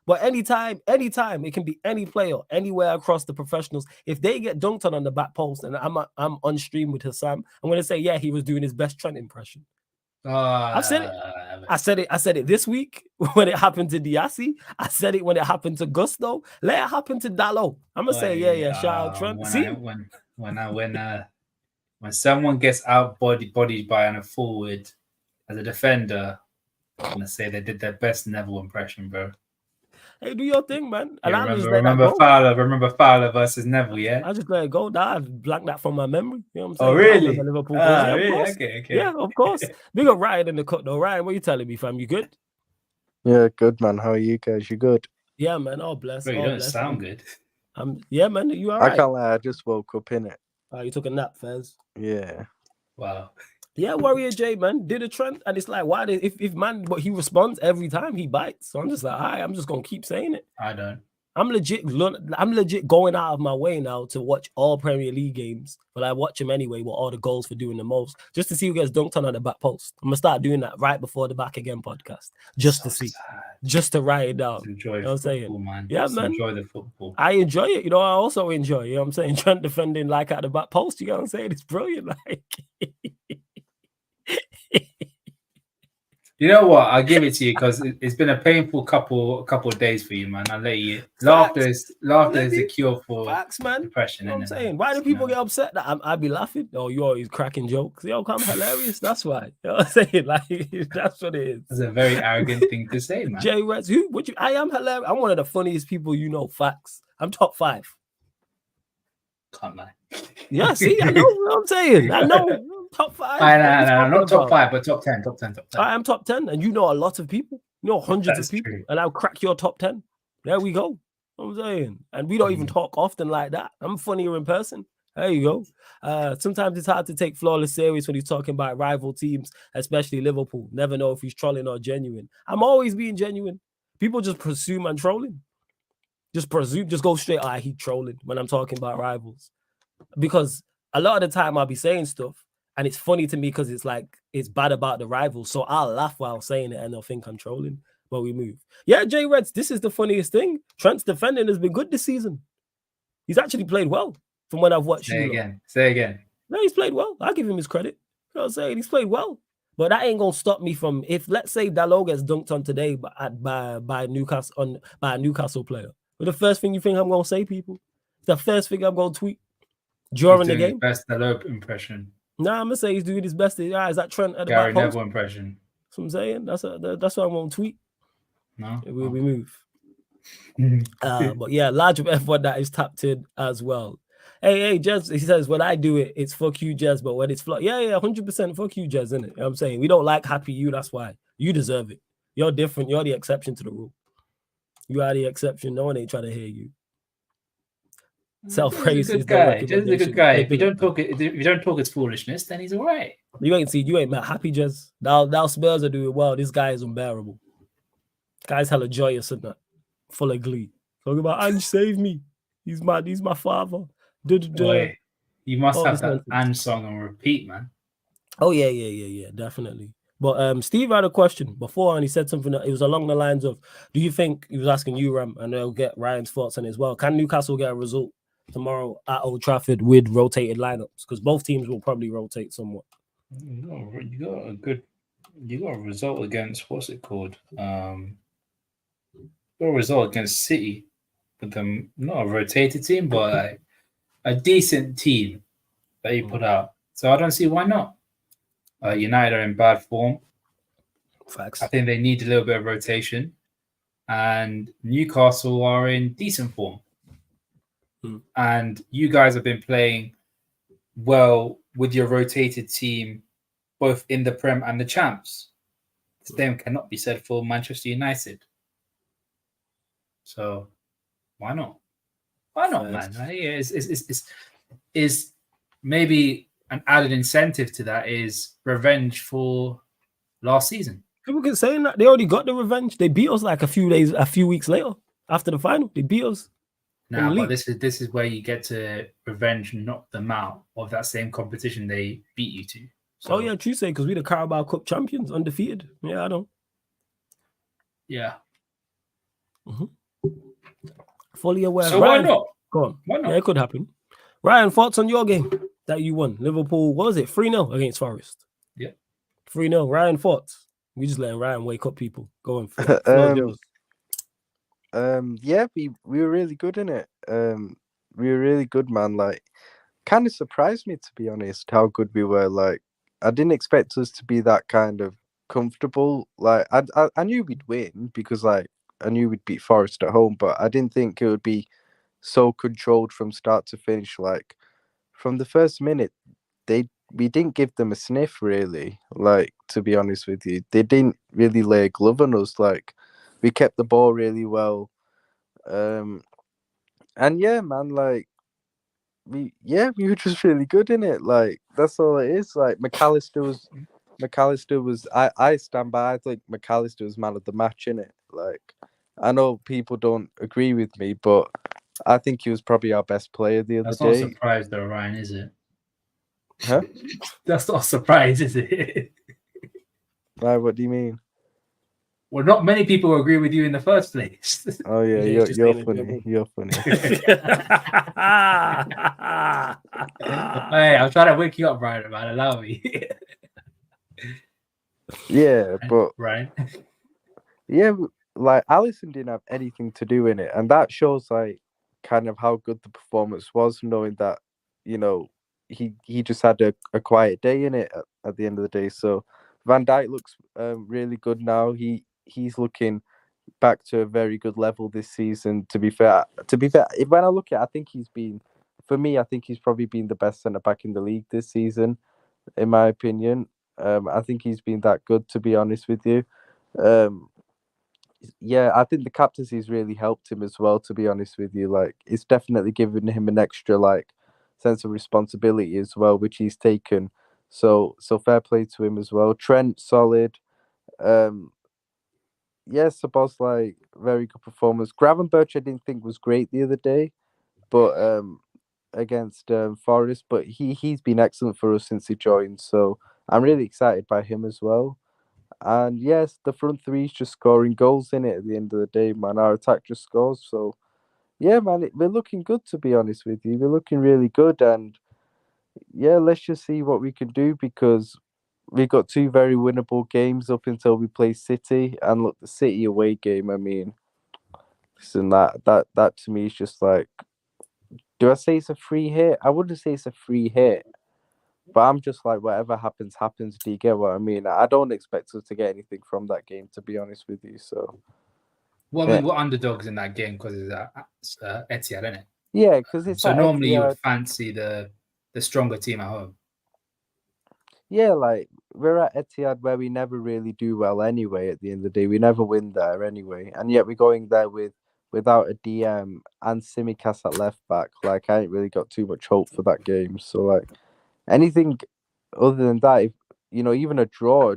But anytime, it can be any player, anywhere across the professionals. If they get dunked on the back post, and I'm on stream with Hassam, I'm gonna say, yeah, he was doing his best Trent impression. I've said it. I said it this week when it happened to Diassi. I said it when it happened to Gusto. Let it happen to Dallo. I'm gonna say, yeah. Shout out Trent. When someone gets bodied by a forward as a defender, I'm gonna say they did their best Neville impression, bro. Hey, do your thing, man. Yeah, remember Fowler versus Neville, yeah? I just let it go. I blanked that from my memory. You know what I'm saying? Oh, really? Liverpool really? Okay. Yeah, of course. Big up Ryan in the cut, though. Ryan, what you telling me, fam? You good? Yeah, good, man. How are you guys? You good? Yeah, man. All blessed. Bro, you don't sound good. Yeah, man. You all right? I can't lie. I just woke up in it. You took a nap, Fez. Yeah. Wow. Yeah, Warrior J, man, did a trend, and it's like, why did if man, but he responds every time he bites. So I'm just like, all right, I'm just gonna keep saying it. I don't. I'm legit going out of my way now to watch all Premier League games, but I watch them anyway with all the goals for doing the most, just to see who gets dunked on at the back post. I'm gonna start doing that right before the Back Again podcast, just to see, just to write it down. Enjoy you know what I'm football, saying? man. Yeah, Just man. enjoy the football. I enjoy it. You know, I also enjoy. You know what I'm saying? Trent defending like at the back post. You know what I'm saying? It's brilliant. Like. You know what? I'll give it to you because it's been a painful couple of days for you, man. I'll let you. Laughter is the cure for facts, man. depression. You know what I'm saying? Why do people get upset that I'd be laughing? Oh, you always cracking jokes. Yo, I'm hilarious. That's why. You know what I'm saying? Like, that's what it is. It's a very arrogant thing to say, man. Jay Reds, I am hilarious. I'm one of the funniest people you know. Facts. I'm top 5. Can't lie. Yeah, see, I know what I'm saying. I know. Top 5. No, not top 5, but top 10. Top 10. I am top 10, and you know a lot of people. You know hundreds of people, and I'll crack your top 10. There we go. You know what I'm saying, and we don't even talk often like that. I'm funnier in person. There you go. Sometimes it's hard to take Flawless serious when he's talking about rival teams, especially Liverpool. Never know if he's trolling or genuine. I'm always being genuine. People just presume I'm trolling. Just go straight. He trolling when I'm talking about rivals, because a lot of the time I'll be saying stuff. And it's funny to me because it's like, it's bad about the rivals. So I'll laugh while saying it and they'll think I'm trolling. But we move. Yeah, Jay Reds, this is the funniest thing. Trent's defending has been good this season. He's actually played well from when I've watched. Say again. No, he's played well. I'll give him his credit. You know what I'm saying? He's played well. But that ain't gonna stop me from, if let's say Dalot gets dunked on today by a Newcastle player. But the first thing you think I'm gonna say, people? The first thing I'm gonna tweet during the game. Best Dalot impression. Nah, I'm gonna say he's doing his best. Yeah, is that Trent at the Gary back post? Neville impression. That's what I'm saying. That's what I'm gonna tweet. No, we move. But yeah, large of F1 that is tapped in as well. Hey, Jez, he says when I do it, it's fuck you, Jez. But when it's flop, yeah, 100% fuck you, Jez, isn't it? You know what I'm saying, we don't like happy you. That's why you deserve it. You're different. You're the exception to the rule. You are the exception. No one ain't trying to hear you. Self-praise is just a good guy. If you don't talk it's foolishness, then he's all right. You ain't met happy, Jez. Now Spurs are doing well. This guy is unbearable. Guy's hella joyous and that, full of glee. Talking about Ange save me. He's my father. Boy, you must have that Ange song on repeat, man. Oh yeah, definitely. But Steve had a question before, and he said something that it was along the lines of, do you think, he was asking you, Ram, and I'll get Ryan's thoughts on it as well. Can Newcastle get a result tomorrow at Old Trafford with rotated lineups? Because both teams will probably rotate somewhat. You got a result against, what's it called? Got a result against City with them, not a rotated team, but like a decent team that you put out. So I don't see why not. United are in bad form. Facts. I think they need a little bit of rotation. And Newcastle are in decent form. And you guys have been playing well with your rotated team, both in the Prem and the Champs. The same cannot be said for Manchester United. So why not? Why not, man? Is maybe an added incentive to that is revenge for last season. People keep saying that they already got the revenge. They beat us like a few weeks later after the final. They beat us. Now, but this is where you get to revenge, knock them out of that same competition they beat you to. So, oh yeah, true say, because we're the Carabao Cup champions, undefeated. Yeah, I know. Yeah. Fully aware. So Ryan, why not? Go on. Why not? Yeah, it could happen. Ryan, thoughts on your game that you won? Liverpool, what was it? 3-0 against Forest. Yeah. 3-0. Ryan, thoughts? We just letting Ryan wake up people. Go on. Yeah, we were really good in it. We were really good, man. Like, kind of surprised me, to be honest, how good we were. Like, I didn't expect us to be that kind of comfortable. Like, I knew we'd win because, like, I knew we'd beat Forest at home, but I didn't think it would be so controlled from start to finish. Like, from the first minute, we didn't give them a sniff, really. Like, to be honest with you, they didn't really lay a glove on us. Like, we kept the ball really well. And yeah, man, like, we were just really good in it. Like that's all it is. Like McAllister was. I stand by. I think McAllister was man of the match in it. Like I know people don't agree with me, but I think he was probably our best player the other That's not a day. surprise, though, Ryan, is it? Huh? That's not a surprise, is it? Why? What do you mean? Well, not many people agree with you in the first place. Oh yeah, Yeah, it's just you're ain't funny. enjoyable. You're funny. Hey, I'm trying to wake you up, Ryan, man. Allow me. Yeah, but Ryan. yeah, like Allison didn't have anything to do in it, and that shows like kind of how good the performance was, knowing that he just had a quiet day in it at the end of the day. So Van Dijk looks really good now. He's looking back to a very good level this season. To be fair, when I look at it, I think I think he's probably been the best centre back in the league this season, in my opinion. I think he's been that good, to be honest with you. Yeah, I think the captaincy's really helped him as well, to be honest with you. Like, it's definitely given him an extra sense of responsibility as well, which he's taken. So fair play to him as well. Trent, solid. Yes, Sabos, very good performance. Gravenberch I didn't think was great the other day, but against Forest, but he's been excellent for us since he joined. So I'm really excited by him as well. And yes, the front three is just scoring goals in it at the end of the day, man. Our attack just scores. So yeah, man, we're looking good, to be honest with you. We're looking really good, and yeah, let's just see what we can do, because we've got two very winnable games up until we play City. And look, the City away game, I mean, listen, that to me is just like, do I say it's a free hit? I wouldn't say it's a free hit, but I'm just like, whatever happens, happens. Do you get what I mean? I don't expect us to get anything from that game, to be honest with you. So, Well, I mean, we're underdogs in that game because it's Etihad, isn't it? yeah, because it's So like normally you Etihad. would fancy the stronger team at home. Yeah, like we're at Etihad where we never really do well anyway. At the end of the day, we never win there anyway, and yet we're going there without a DM and Simicast at left back. Like I ain't really got too much hope for that game. So like anything other than that, if even a draw,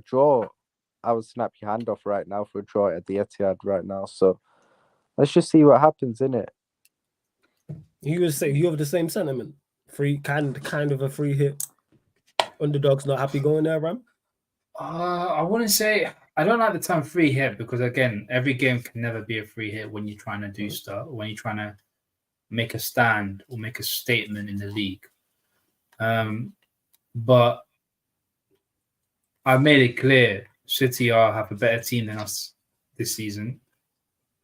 I would snap your hand off right now for a draw at the Etihad right now. So let's just see what happens in it. You would say you have the same sentiment. Free kind of a free hit. Underdogs not happy going there, Ram? I wouldn't say. I don't like the term free hit because again, every game can never be a free hit when you're trying to do stuff, when you're trying to make a stand or make a statement in the league. But I've made it clear City have a better team than us this season,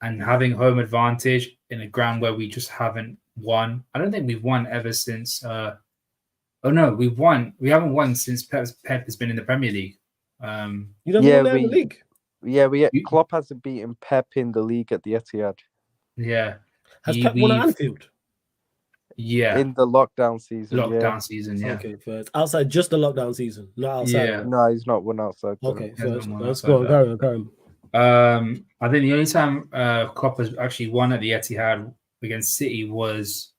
and having home advantage in a ground where we just haven't won. I don't think we've won ever since. Oh no, we've won. We haven't won since Pep has been in the Premier League. You don't win in the league. Yeah, Klopp hasn't beaten Pep in the league at the Etihad. Yeah, has Pep won at Anfield? Yeah, in the lockdown season. Season. Yeah. Okay, first outside just the lockdown season, not outside. Yeah. No, he's not won outside. Okay, first. Let's go on, Karen. I think the only time Klopp has actually won at the Etihad against City was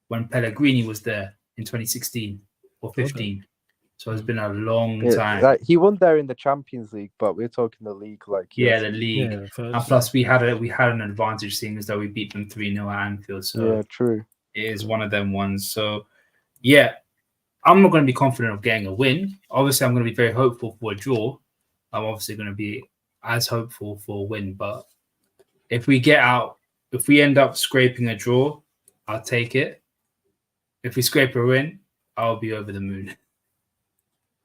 when Pellegrini was there in 2016 or 15. Okay. So it's been a long time. He won there in the Champions League, but we're talking the league, the league. Yeah, and plus we had an advantage, seeing as though we beat them 3-0 at Anfield. So yeah, true. It is one of them ones. So yeah, I'm not going to be confident of getting a win. Obviously, I'm going to be very hopeful for a draw. I'm obviously going to be as hopeful for a win. But if we end up scraping a draw, I'll take it. If we scrape a win, I'll be over the moon.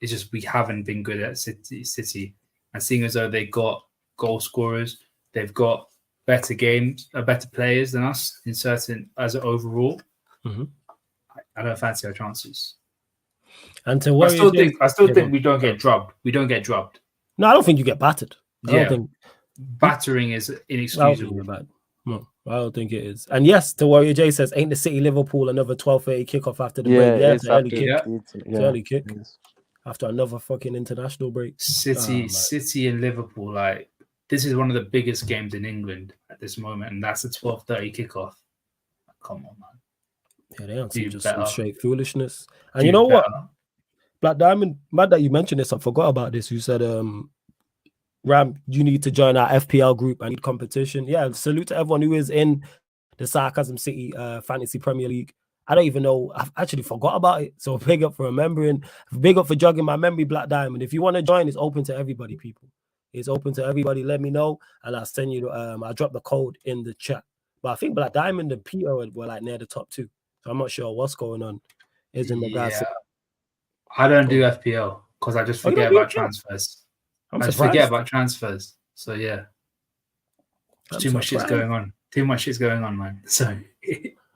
It's just we haven't been good at City. And seeing as though they got goal scorers, they've got better players than us in certain as an overall. Mm-hmm. I don't fancy our chances. And I still think we don't get drubbed. We don't get drubbed. No, I don't think you get battered. I don't think battering is inexcusable. No, I don't think it is. And yes, to Warrior J says, ain't the City Liverpool another 12:30 kickoff after the break? Yeah, it's an early kick. It's an early kick after another fucking international break. City and Liverpool, this is one of the biggest games in England at this moment, and that's a 12:30 kickoff. Come on, man. Yeah, they on some Do just some better. straight foolishness. And Do you know what? better. Black Diamond, mad that you mentioned this. I forgot about this. You said, Ram, you need to join our FPL group. I need competition. Yeah, salute to everyone who is in the Sarcasm City Fantasy Premier League. I don't even know. I've actually forgot about it. So big up for remembering. Big up for jogging my memory, Black Diamond. If you want to join, it's open to everybody, people. It's open to everybody. Let me know, and I'll send you. I'll drop the code in the chat. But I think Black Diamond and Peter were like near the top 2. So I'm not sure what's going on. Is in regards to I don't do FPL because I just forget about transfers. I just forget about transfers. So yeah, too much shit's going on. Too much shit's going on, man. So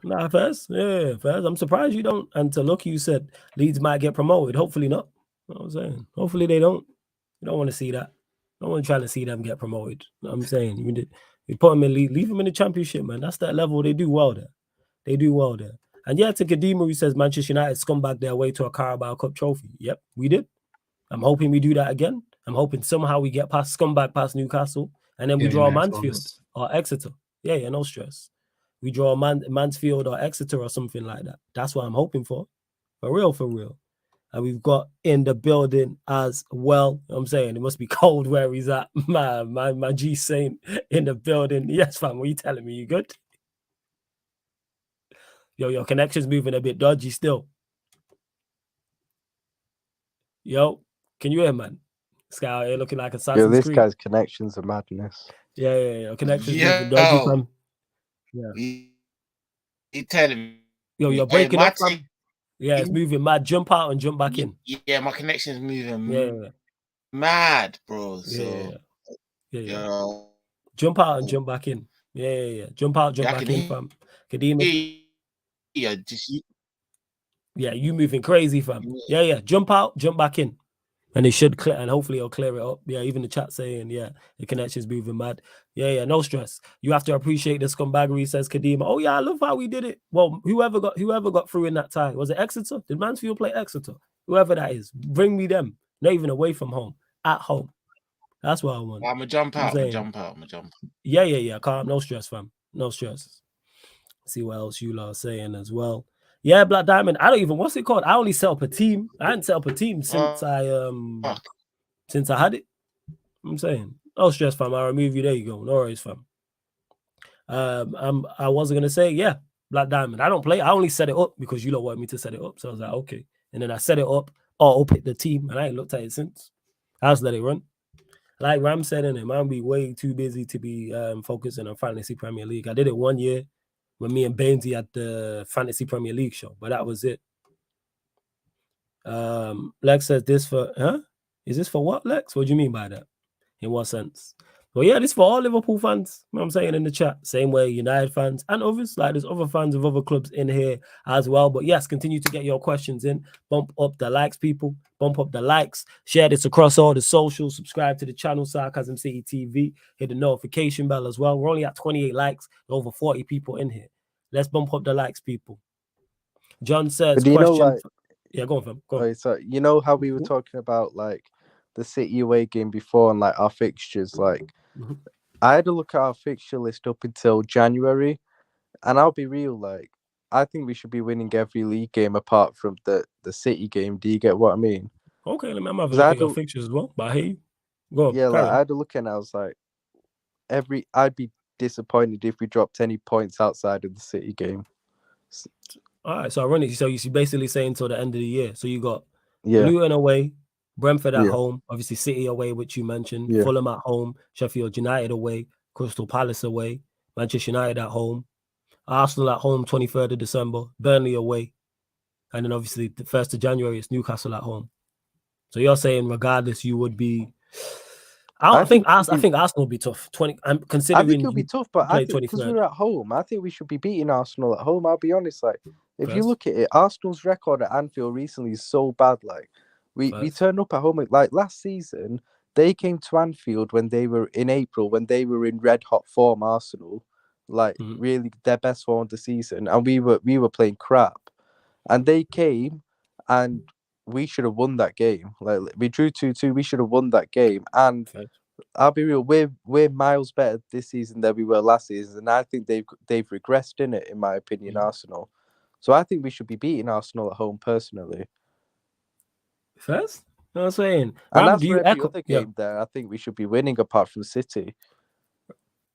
nah, Fez. Yeah, Fez. I'm surprised you don't. And to look, you said Leeds might get promoted. Hopefully not. You know what I'm saying? Hopefully they don't. You don't want to see that. No one trying to see them get promoted. You know what I'm saying? You put them in league, leave them in the championship, man. That's that level. They do well there. They do well there. And yeah, to Kadima, who says Manchester United scumbag their way to a Carabao Cup trophy. Yep, we did. I'm hoping we do that again. I'm hoping somehow we get past scumbag past Newcastle, and then we draw Mansfield or Exeter. Yeah, no stress. We draw Mansfield or Exeter or something like that. That's what I'm hoping for. For real. And we've got in the building as well. I'm saying it must be cold where he's at. My G Saint in the building. Yes, fam. What are you telling me? You good? Yo, your connection's moving a bit dodgy still. Yo, can you hear, man? This guy out here looking like Assassin's Creed. This Creed. guy's connections are madness. Yeah. Connection's moving dodgy, fam. Yeah. You telling me? Yo, you're breaking up, fam. Yeah, it's moving mad. Jump out and jump back in. Yeah, my connection's moving mad, bro. So yeah. Jump out and jump back in. Yeah. Jump out, jump back in, fam. Kadima. Yeah, you moving crazy, fam. Yeah. Jump out, jump back in. And it should clear, and hopefully it'll clear it up. Yeah, even the chat saying, the connection's moving mad. Yeah, no stress. You have to appreciate the scumbaggery, says Kadima. Oh yeah, I love how we did it. Well, whoever got through in that tie. Was it Exeter? Did Mansfield play Exeter? Whoever that is, bring me them. Not even away from home. At home. That's what I want. I'm gonna jump out. Yeah. Calm. No stress, fam. No stress. See what else you lot are saying as well. Yeah, Black Diamond. I don't even. What's it called? I only set up a team. I hadn't set up a team since I had it. I'm saying. No stress, fam. I'll remove you. There you go. No worries, fam. I wasn't gonna say, Black Diamond. I don't play. I only set it up because you lot wanted me to set it up. So I was like, okay. And then I set it up, pick the team, and I ain't looked at it since. I just let it run. Like Ram said in it, man, be way too busy to be focusing on Fantasy Premier League. I did it 1 year when me and Bainesy had the Fantasy Premier League show, but that was it. Lex says this for, Is this for what, Lex? What do you mean by that? In what sense? Well, yeah, this is for all Liverpool fans. You know what I'm saying in the chat. Same way United fans and others. Like there's other fans of other clubs in here as well. But yes, continue to get your questions in. Bump up the likes, people. Bump up the likes. Share this across all the socials. Subscribe to the channel, Sarcasm City TV. Hit the notification bell as well. We're only at 28 likes. Over 40 people in here. Let's bump up the likes, people. John says, question. Yeah, go on, fam. Go on. So you know how we were talking about like the City away game before and like our fixtures, like I had a look at our fixture list up until January, and I'll be real, like I think we should be winning every league game apart from the City game. Do you get what I mean? Okay, let me have a look at your fixtures as well. But I hear you. Go on. Yeah, like I had a look and I was like, I'd be disappointed if we dropped any points outside of the City game. All right, so ironically, so you're basically saying until the end of the year. So you got Luton away, Brentford at home, obviously City away, which you mentioned, Fulham at home, Sheffield United away, Crystal Palace away, Manchester United at home, Arsenal at home 23rd of December, Burnley away, and then obviously the 1st of January it's Newcastle at home. So you're saying regardless you would be. I think Arsenal will be tough. Considering I think it'll be tough, but I think because we're at home, I think we should be beating Arsenal at home. I'll be honest, like if you look at it, Arsenal's record at Anfield recently is so bad. Like we turn up at home. Like last season, they came to Anfield when they were in April, when they were in red hot form. Arsenal, like really their best form of the season, and we were playing crap, and they came and we should have won that game. Like we drew 2-2. We should have won that game. And I'll be real, we're miles better this season than we were last season. And I think they've regressed in it, in my opinion, Arsenal. So I think we should be beating Arsenal at home personally. First, you know what I'm saying? And Ram, that's do for you every echo? other game there. I think we should be winning apart from City.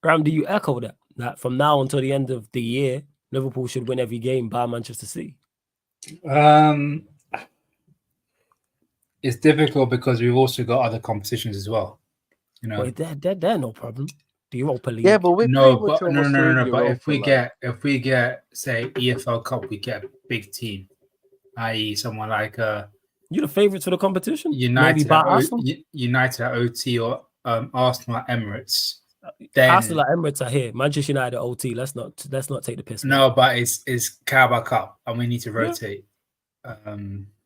Ram, do you echo that? That from now until the end of the year, Liverpool should win every game by Manchester City. It's difficult because we've also got other competitions as well. You know, Wait, they're no problem. The Europa League. Yeah, but we're no, pretty much but no, almost no, no, through no. But Europa, if we get say EFL Cup, we get a big team, i.e., someone like You're the favourites for the competition. Maybe United, by Arsenal. United at OT or Arsenal at Emirates. Then Arsenal at Emirates are here. Manchester United at OT. Let's not take the piss. No, but it's Carabao Cup, and we need to rotate.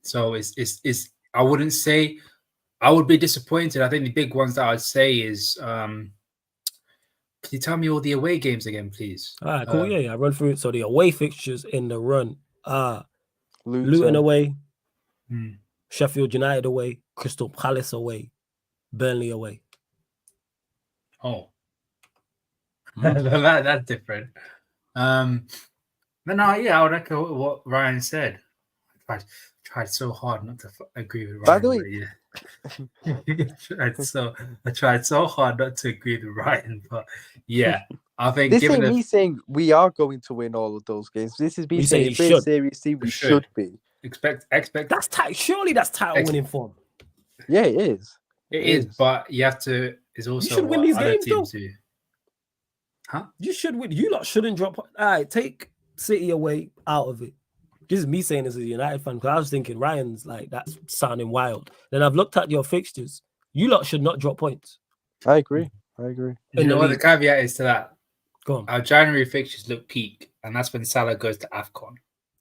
So it's. I wouldn't say. I would be disappointed. I think the big ones that I'd say is. Can you tell me all the away games again, please? All right, cool. I run through it. So the away fixtures in the run are Luton away, Sheffield United away, Crystal Palace away, Burnley away. Oh, that's different. But no, I would echo what Ryan said. I tried so hard not to agree with Ryan. By the way, I tried so hard not to agree with Ryan, but yeah, I think this ain't me saying we are going to win all of those games. This is me saying very seriously we should be. Expect. That's tight. Surely that's title winning form. Yeah, it is. It is, but you have to. It's also you should win these games though. Huh? You should win. You lot shouldn't drop. All right, take City away out of it. This is me saying this as a United fan because I was thinking Ryan's like that's sounding wild. Then I've looked at your fixtures. You lot should not drop points. I agree. You know what the caveat is to that? Go on. Our January fixtures look peak, and that's when Salah goes to AFCON.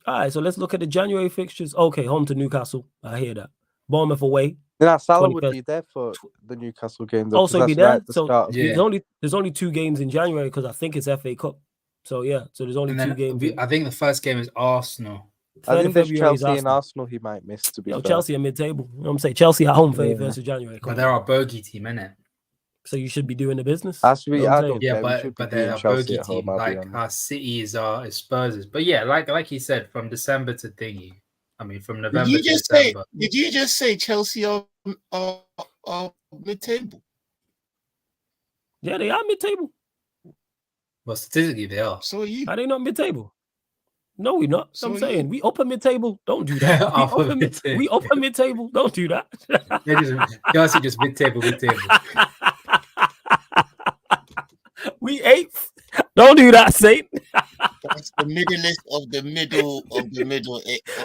All right, so let's look at the January fixtures. Okay, home to Newcastle. I hear that. Bournemouth away. Now Salah would be there for the Newcastle game. Though, also be there. So there's only 2 games in January because I think it's FA Cup. So yeah, so there's only 2 games. I think the first game is Arsenal. I think there's Chelsea and Arsenal he might miss to be fair. Chelsea are mid-table. You know what I'm saying? Chelsea at home for 1st of January. But they're our bogey team, innit? So you should be doing the business. But they're a bogey team. Like our City is our Spurs. But yeah, like he said, from December to thingy. I mean, from November to December. Did you just say Chelsea are mid-table? Yeah, they are mid-table. Well, statistically, they are. So are you? Are they not mid-table? No, we're not. So I'm saying we upper mid-table. Don't do that. We upper mid-table. Don't do that. Chelsea just mid-table. We 8th. Don't do that, Saint. That's the middlest of the middle of the middle.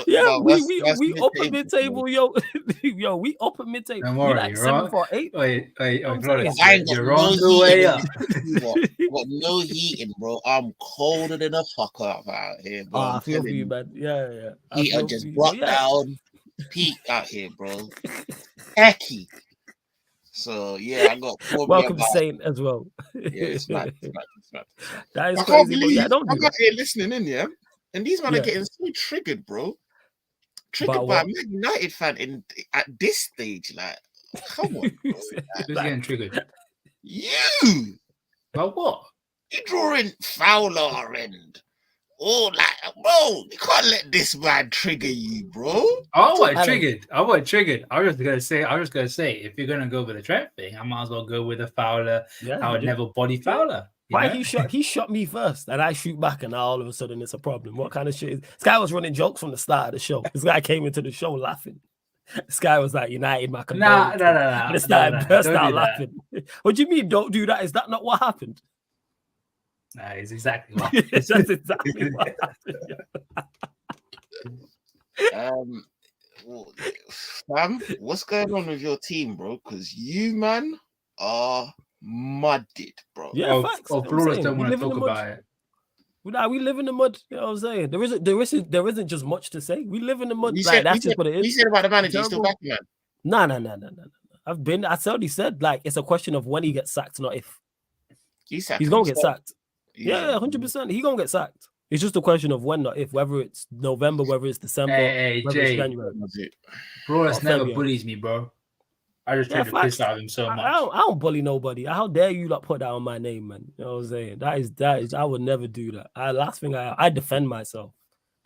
Yeah, we upper mid-table, yo. Yo, we upper mid-table. Don't worry, like 7 for 8. Wait, you're on the way up. Got no heating, bro. I'm colder than a fucker out here, bro. I feel for you, man. Yeah. Heater just brought down peak out here, bro. Hecky. So yeah, I got. Welcome to Saint as well. Yeah, it's mad. That is I crazy. can't believe I'm out here listening in, yeah, and these men are getting so triggered, bro. Triggered by a Man United fan at this stage, like, come on, bro. Who's getting triggered? You. About what? You're drawing Fowler and like, bro, you can't let this man trigger you, bro. I wasn't triggered. I was just gonna say, if you're gonna go with the Trent thing, I might as well go with a Fowler. I would never body Fowler. Why he shot me first and I shoot back and now all of a sudden it's a problem. What kind of shit is this guy was running jokes from the start of the show. This guy came into the show laughing. This guy was like United my No. This guy burst out laughing. What do you mean don't do that? Is that not what happened? Nah, it's exactly what That's exactly what happened. Fam, what's going on with your team, bro? Because you, man, are mudded, bro. Yeah, facts. Flores don't want to talk about it. We live in the mud. You know what I'm saying? There isn't just much to say. We live in the mud. That's just what it is. You said about the manager, he's still back, man. No. I already said like it's a question of when he gets sacked, not if. He's gonna get sacked. Yeah, 100%. He's gonna get sacked. It's just a question of when, not if. Whether it's November, whether it's December, whether Jay, it's January. Bro, that's never bullies me, bro. I just try to piss out of him so much. I don't bully nobody. How dare you not put that on my name, man? You know what I'm saying? That is. I would never do that. Last thing I defend myself.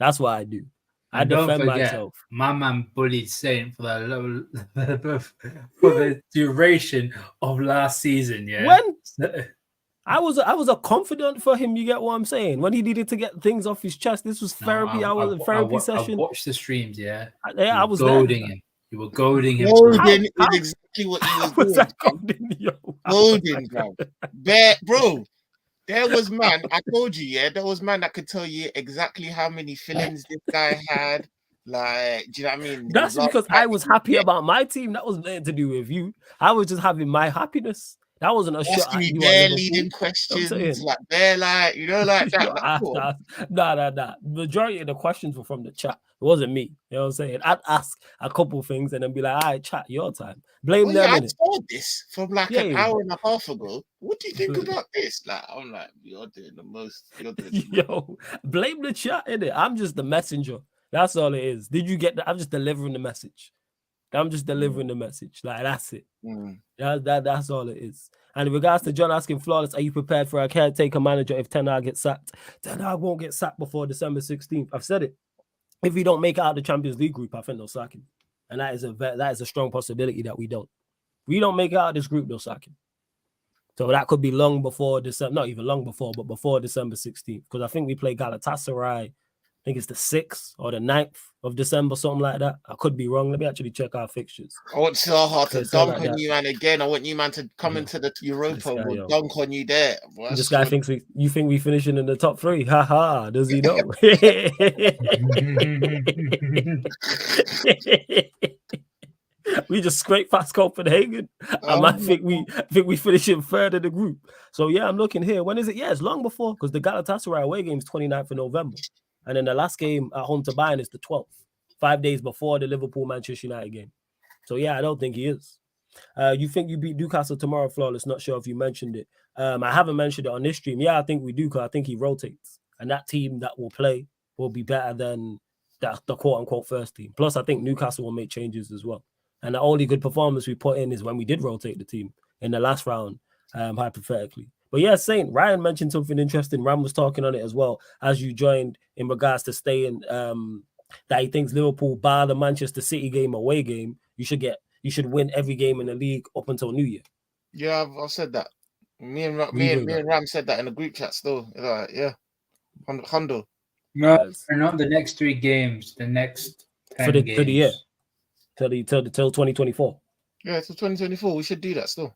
That's what I do. I And don't defend forget, myself. my man bullied Saint for the duration of last season. Yeah, When I was a confidant for him. You get what I'm saying? When he needed to get things off his chest, this was therapy. I was a therapy session. I watched the streams. Yeah, I was goading there. him. You were goading him. Goading is exactly what he was doing. That goading, yo? Goading, bro. There was man, I told you, yeah, there was man that could tell you exactly how many fillings this guy had. Like, do you know what I mean? That's because I was happy about my team. That was nothing to do with you. I was just having my happiness. That wasn't a shot at you. Bare leading questions, like bare, like, you know, like that. Nah. Majority of the questions were from the chat. It wasn't me. You know what I'm saying? I'd ask a couple things and then be like, all right, chat, your time. Blame them. I saw this from like an hour and a half ago. What do you think about this? Like, I'm like, you're doing the most. Yo, blame the chat, innit? I'm just the messenger. That's all it is. Did you get that? I'm just delivering the message. I'm just delivering the message. Like, that's it. That's all it is. And in regards to John asking Flawless, are you prepared for a caretaker manager if Ten Hag gets sacked? Ten Hag won't get sacked before December 16th. I've said it. If we don't make it out of the Champions League group, I think they'll sack him. And that is a strong possibility that we don't. We don't make it out of this group, they'll sack him. So that could be long before December, not even long before, but before December 16th. Because I think we play Galatasaray. I think it's the 6th or the 9th of December, something like that. I could be wrong. Let me actually check our fixtures. I want Saha to dunk on you, man. Again, I want you, man, to come into the Europa. We'll dunk on you there. Boy, this guy thinks you think we finishing in the top 3. Ha ha. Does he know? We just scrape past Copenhagen. I think we finish in third in the group. So yeah, I'm looking here. When is it? Yeah, it's long before, because the Galatasaray away game is 29th of November. And then the last game at home to Bayern is the 12th, 5 days before the Liverpool-Manchester United game. So, yeah, I don't think he is. You think you beat Newcastle tomorrow, Flawless? Not sure if you mentioned it. I haven't mentioned it on this stream. Yeah, I think we do, because I think he rotates. And that team that will play will be better than the quote-unquote first team. Plus, I think Newcastle will make changes as well. And the only good performance we put in is when we did rotate the team in the last round, hypothetically. But yeah, Saint, Ryan mentioned something interesting. Ram was talking on it as well as you joined in regards to staying, that he thinks Liverpool, bar the Manchester City game, away game, you should win every game in the league up until New Year. Yeah, I've said that. Me and Ram said that in the group chat still. Yeah. Hondo. No, not the next 3 games, the next 10 games. For the year. Till 2024. Yeah, till 2024, we should do that still.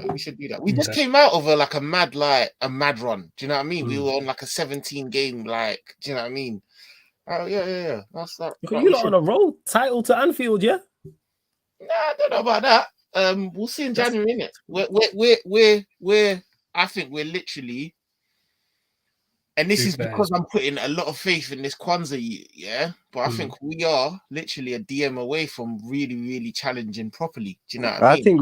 We should do that. We just came out of a mad run. Do you know what I mean? We were on like a 17 game, like, do you know what I mean? Yeah. That's that. You lot on a roll, title to Anfield, yeah? Nah, I don't know about that. We'll see in January, innit? We're I think we're literally, and this is because I'm putting a lot of faith in this Kwanzaa, yeah. But I think we are literally a DM away from really, really challenging properly. Do you know what I mean? I think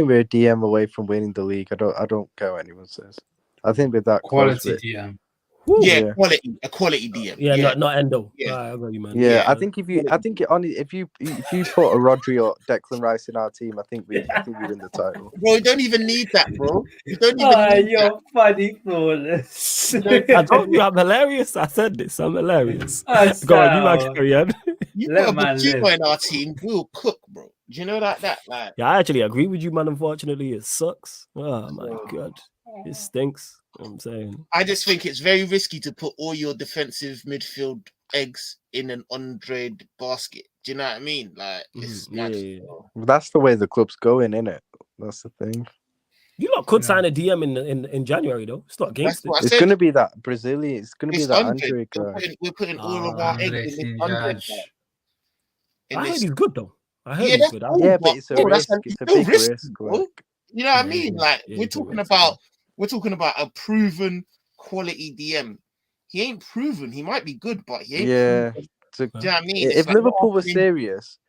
we're a DM away from winning the league. I don't care what anyone says. I think with that quality DM. Yeah, quality DM. Yeah, not Endo. Yeah. I got you, man. Yeah, I think if you put a Rodri or Declan Rice in our team, I think we win the title. Bro, you don't even need that, bro. You don't even need you're funny, Flawless. I told you I'm hilarious. I said this. I'm hilarious. Go on, you like Ariane. You put a Bajima in our team, we'll cook, bro. Do you know that? Like, yeah, I actually agree with you, man. Unfortunately, it sucks. Oh my god, it stinks. I'm saying. I just think it's very risky to put all your defensive midfield eggs in an undrained basket. Do you know what I mean? Like, it's yeah. That's the way the club's going, isn't it? That's the thing. You lot could sign a DM in January though. It's not gangster. It's going to be that Brazilian. It's going to be that Andre guy. We're putting all of our eggs in this Andre guy. I heard he's good though. I heard he's good. Yeah, but it's a risk. It's a big risk. You know what I mean? Like, we're talking about a proven quality DM. He ain't proven. He might be good, but he ain't proven. Do you know what I mean? If Liverpool were serious,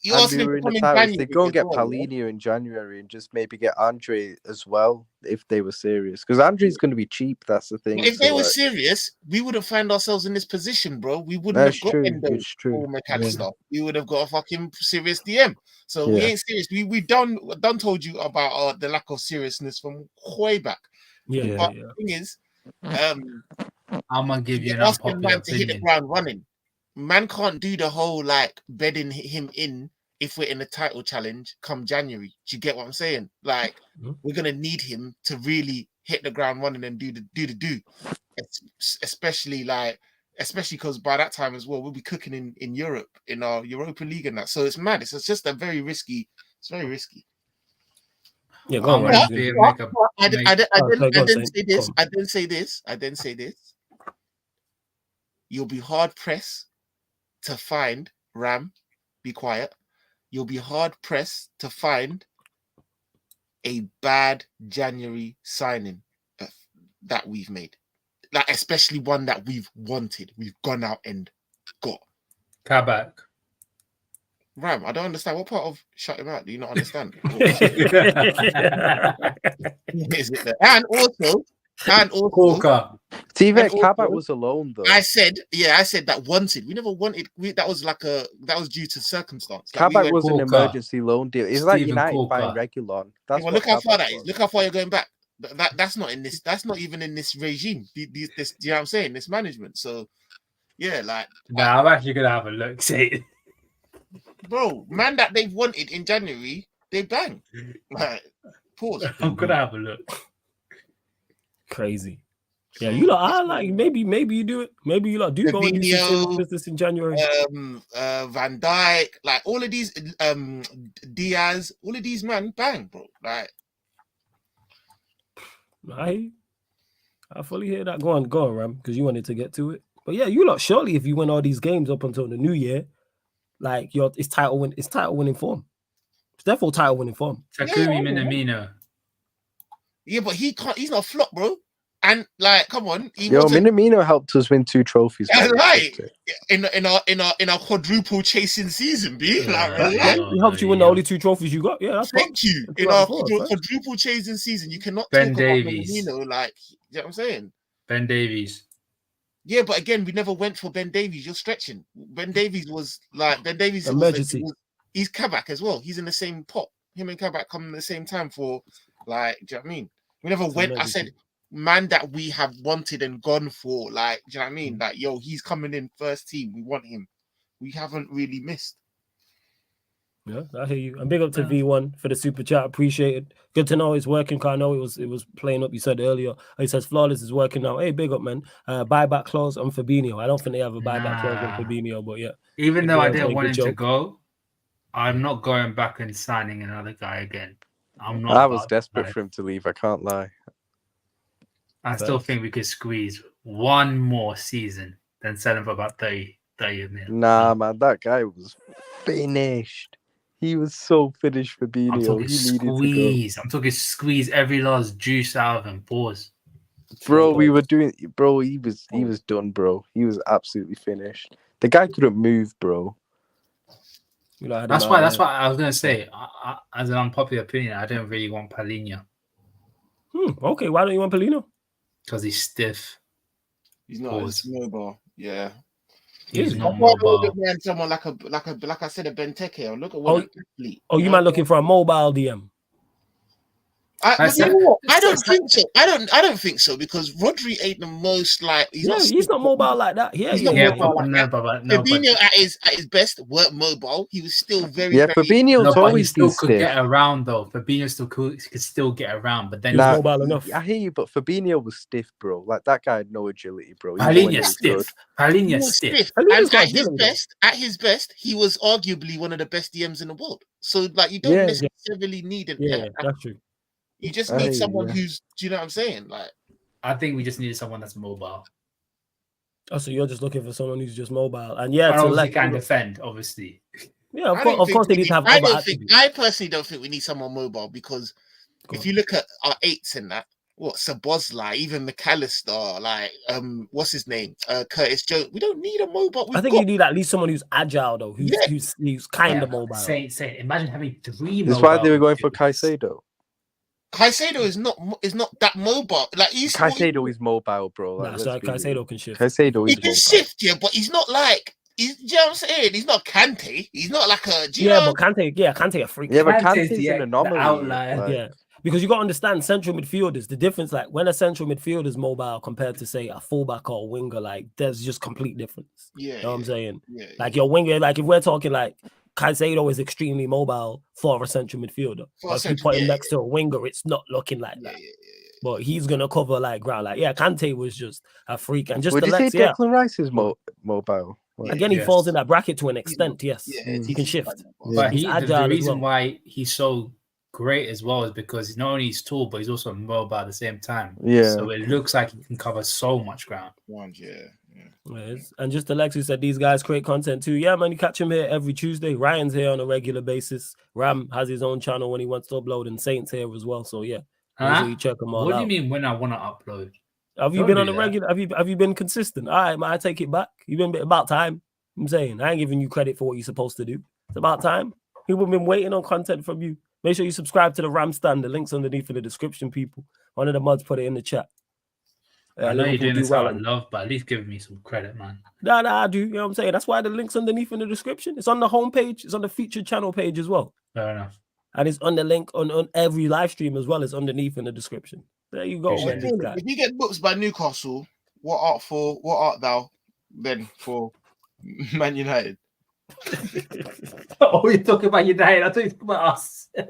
and we were in the titles, they'd go and get Palhinha in January and just maybe get Andre as well if they were serious. Because Andre's going to be cheap. That's the thing. If they were serious, we wouldn't find ourselves in this position, bro. We wouldn't have got Endo or McAllister. We would have got a fucking serious DM. So we ain't serious. We done told you about the lack of seriousness from way back. But the thing is, I'm gonna give you an You're asking unpopular man to hit the opinion. ground running. Man can't do the whole like bedding him in if we're in the title challenge come January. Do you get what I'm saying? Like we're gonna need him to really hit the ground running and do. Especially because by that time as well, we'll be cooking in Europe in our Europa League and that. So it's mad. It's just a very risky. It's very risky. Yeah, go on. I didn't say this. You'll be hard pressed to find Ram. Be quiet. You'll be hard pressed to find a bad January signing that we've made, like especially one that we've wanted. We've gone out and got. Kabak. Ram, I don't understand. What part of shut him out do you not understand? And also, Corker. TV Kabak was alone though. I said that wanted. We never wanted. That was due to circumstance. Like Kabak was an emergency loan deal. It's like United Corker. buying Regulon. That's look how far that is. Look how far you're going back. That's not in this. That's not even in this regime. This, you know what I'm saying? This management. So, yeah, like. Nah, I'm actually gonna have a look. See, bro, man, that they've wanted in January, they bang. Like, pause. I'm gonna have a look. Crazy. Yeah, you lot are like maybe you do it. Maybe you lot do go and do some business in January. Van Dijk, like all of these, Diaz, all of these man, bang, bro. Like, I fully hear that. Go on, Ram, because you wanted to get to it. But yeah, you lot surely if you win all these games up until the new year, like it's title winning form. It's therefore title winning form. Takumi Minamino. Yeah, but he can't. He's not flop, bro. And like, come on, Minamino helped us win 2 trophies. That's right. In our quadruple chasing season, B. He helped you win the only 2 trophies you got. Yeah, that's thank you. In our quadruple chasing season, you cannot Ben talk Davies. about Minamino, like, you know what I'm saying? Ben Davies. Yeah, but again, we never went for Ben Davies. You're stretching. Ben Davies was emergency. He's Kabak as well. He's in the same pot. Him and Kabak come at the same time for like. Do you know what I mean? We never went. Emergency. I said, man, that we have wanted and gone for. Like, do you know what I mean? Like, yo, he's coming in first team. We want him. We haven't really missed. Yeah, I hear you. And big up to V1 for the super chat. Appreciated. Good to know it's working. Cause I know it was playing up. You said earlier. He says flawless is working now. Hey, big up, man. Buyback clause on Fabinho. I don't think they have a buyback clause on Fabinho, but yeah. Even though I didn't want him to go, I'm not going back and signing another guy again. I'm not. I was desperate for him to leave. I can't lie. I still think we could squeeze one more season, then sell him for about 30 million. Nah, man, that guy was finished. He was so finished for Fabinho. I'm talking squeeze. I'm talking squeeze every last juice out of him. Pause. Bro, we were doing. Bro, he was done, bro. He was absolutely finished. The guy couldn't move, bro. That's why I was gonna say. As an unpopular opinion, I don't really want Paulinho. Okay, why don't you want Paulinho? Because he's stiff. He's not as mobile. Yeah. He's not mobile. Someone like I said, a Benteke. Or look at what athlete. Oh, you might looking for a mobile DM. I don't think so. I don't think so because Rodri ain't the most like. He's not mobile like that. Yeah, he's not mobile like that. Fabinho at his best weren't mobile. He was still very. Yeah, Fabinho's always still could get around though. Fabinho could still get around, but then he's mobile enough. I hear you, but Fabinho was stiff, bro. Like that guy had no agility, bro. Paulinho's stiff. Paulinho's stiff. And at his best, he was arguably one of the best DMs in the world. So like, you don't necessarily need an. Yeah, that's true. You just need someone who's, do you know what I'm saying? Like, I think we just needed someone that's mobile. Oh, so you're just looking for someone who's just mobile, and he can defend, obviously. Yeah, of course they need to have. I personally don't think we need someone mobile because if you look at our 8s in that, Sabozlai, even McAllister, like what's his name, Curtis Jones. We don't need a mobile. I think you need at least someone who's agile though, who's kind of mobile. Say, imagine having 3. That's why they were going for Caicedo. Caicedo is not that mobile. Like Caicedo is mobile, bro. Like, Caicedo can shift. He can shift, yeah, but he's not like. Do you know what I'm saying? He's not Kante. He's not like a. But Kante a freak. Yeah, but Kante's an anomaly. Outlier. Yeah, because you got to understand central midfielders, the difference, like when a central midfielder is mobile compared to say a fullback or a winger, like there's just complete difference. Yeah, You know what I'm saying? Yeah, like your winger, like if we're talking like Caicedo is extremely mobile for a central midfielder. Or if you put him next to a winger, it's not looking like that. But he's gonna cover like ground. Like Kante was just a freak, and just would you say Declan Rice is mobile? Again, he falls in that bracket to an extent. Yes, he can shift. But he's the reason why he's so great as well is because not only he's tall, but he's also mobile at the same time. Yeah. So it looks like he can cover so much ground. And just Alexis said these guys create content too. Yeah, man, you catch him here every Tuesday. Ryan's here on a regular basis. Ram has his own channel when he wants to upload, and Saint's here as well. So yeah, you check them all out. What do you mean when I want to upload? Have you been on a regular? Have you been consistent? All right, man, I take it back. You've been about time. I'm saying I ain't giving you credit for what you're supposed to do. It's about time. People have been waiting on content from you. Make sure you subscribe to the Ram Stand. The link's underneath in the description, people. One of the mods put it in the chat. I know you're doing this out of love, but at least give me some credit, man. Nah, I do. You know what I'm saying? That's why the link's underneath in the description. It's on the homepage. It's on the featured channel page as well. Fair enough. And it's on the link on every live stream as well. It's underneath in the description. There you go, man. If you get booked by Newcastle, what art thou then for Man United? Oh, you're talking about United. I thought you were talking about us. I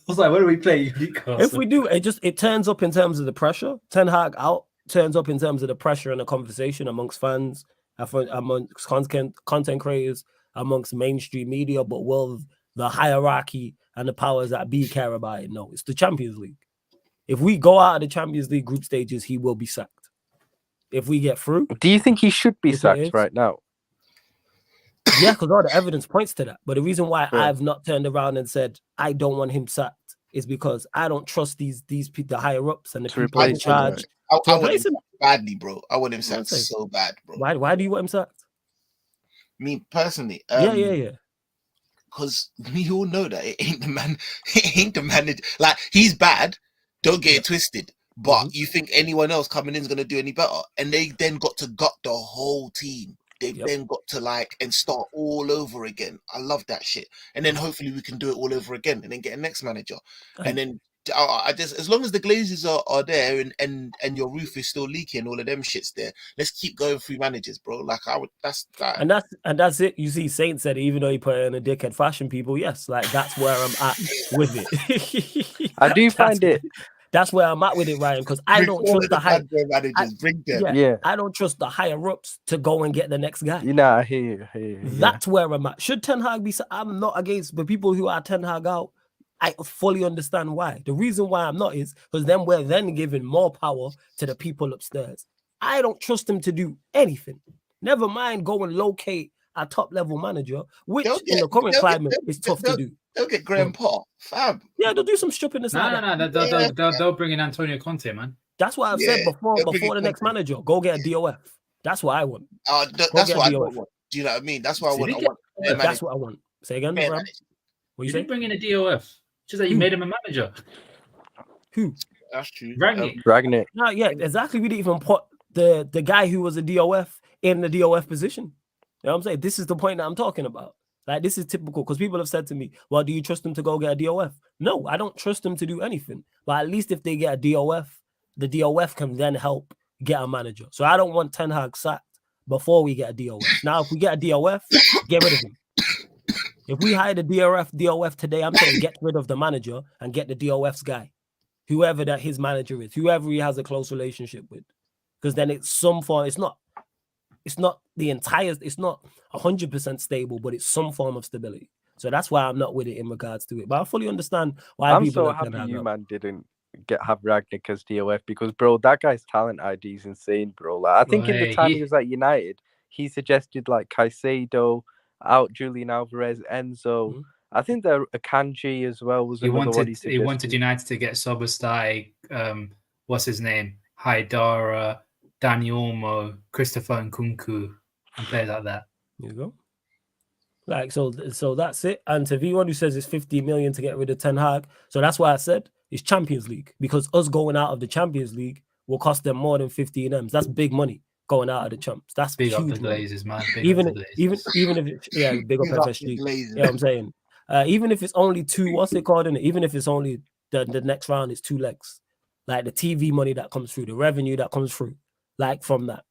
was like, when do we play Newcastle? If we do, it turns up in terms of the pressure. Ten Hag out turns up in terms of the pressure and the conversation amongst fans, amongst content creators, amongst mainstream media, but will the hierarchy and the powers that be care about it? No, it's the Champions League. If we go out of the Champions League group stages, he will be sacked. If we get through, do you think he should be sacked right now? Yeah, because all the evidence points to that. But the reason why I've not turned around and said I don't want him sacked is because I don't trust these people, the higher ups and the people in charge. I want him badly, bro. I want him sacked so bad, bro. Why do you want him sacked? Me personally, yeah. Because we all know that it ain't the man. It ain't the manager. Like he's bad. Don't get it twisted. But you think anyone else coming in is gonna do any better? And they then got to gut the whole team. They've then got to and start all over again. I love that shit. And then hopefully we can do it all over again and then get a next manager. And then I just, as long as the glazes are there and your roof is still leaking, all of them shits there. Let's keep going through managers, bro. Like I would, that's that. And that's it. You see, Saint said it, even though he put it in a dickhead fashion, people. Yes, like that's where I'm at with it. I do find it. That's where I'm at with it, Ryan, because I don't trust the higher managers. Bring them. Yeah, I don't trust the higher ups to go and get the next guy. You know, I hear you. That's where I'm at. Should Ten Hag be? I'm not against the people who are Ten Hag out. I fully understand why. The reason why I'm not is because then we're then giving more power to the people upstairs. I don't trust them to do anything. Never mind go and locate a top level manager, which in the current climate is tough to do. They'll get Graham Potter, fam. Yeah, they'll do some stupidness. They'll bring in Antonio Conte, man. That's what I've said before the next manager. Go get a DOF. That's what I want. That's what I want. Do you know what I mean? That's what I want. That's what I want. Say again, Ram. What you say? Bring in a DOF. Just that you made him a manager. Who? That's true. Ragnick. No, yeah, exactly. We didn't even put the guy who was a DOF in the DOF position. You know what I'm saying? This is the point that I'm talking about. Like, this is typical because people have said to me, well, do you trust them to go get a DOF? No, I don't trust them to do anything. But at least if they get a DOF, the DOF can then help get a manager. So I don't want Ten Hag sacked before we get a DOF. Now, if we get a DOF, get rid of him. If we hire the DOF today, I'm saying get rid of the manager and get the DOF's guy, whoever that his manager is, whoever he has a close relationship with. Because then it's some form, it's not the entire, it's not 100% stable, but it's some form of stability. So that's why I'm not with it in regards to it. But I fully understand why I'm people so happy you, man, didn't have Ragnick as DOF because, bro, that guy's talent ID is insane, bro. Like, I think in the time he was at United, he suggested like Caicedo, out Julian Alvarez, Enzo. Mm-hmm. I think that Akanji as well was another one he suggested. He wanted United to get Sobostai, what's his name? Haidara, Dani Olmo, Christopher Nkunku, and players like that. There you go. Like, so that's it. And to V1 who says it's 50 million to get rid of Ten Hag. So that's why I said it's Champions League, because us going out of the Champions League will cost them more than 15 M's. That's big money going out of the champs. That's big huge up the Glazers, man. Even if it's big up FSG. Yeah, I'm saying. Even if it's only two, what's it called in it? Even if it's only the next round is 2 legs. Like the TV money that comes through, the revenue that comes through, like from that.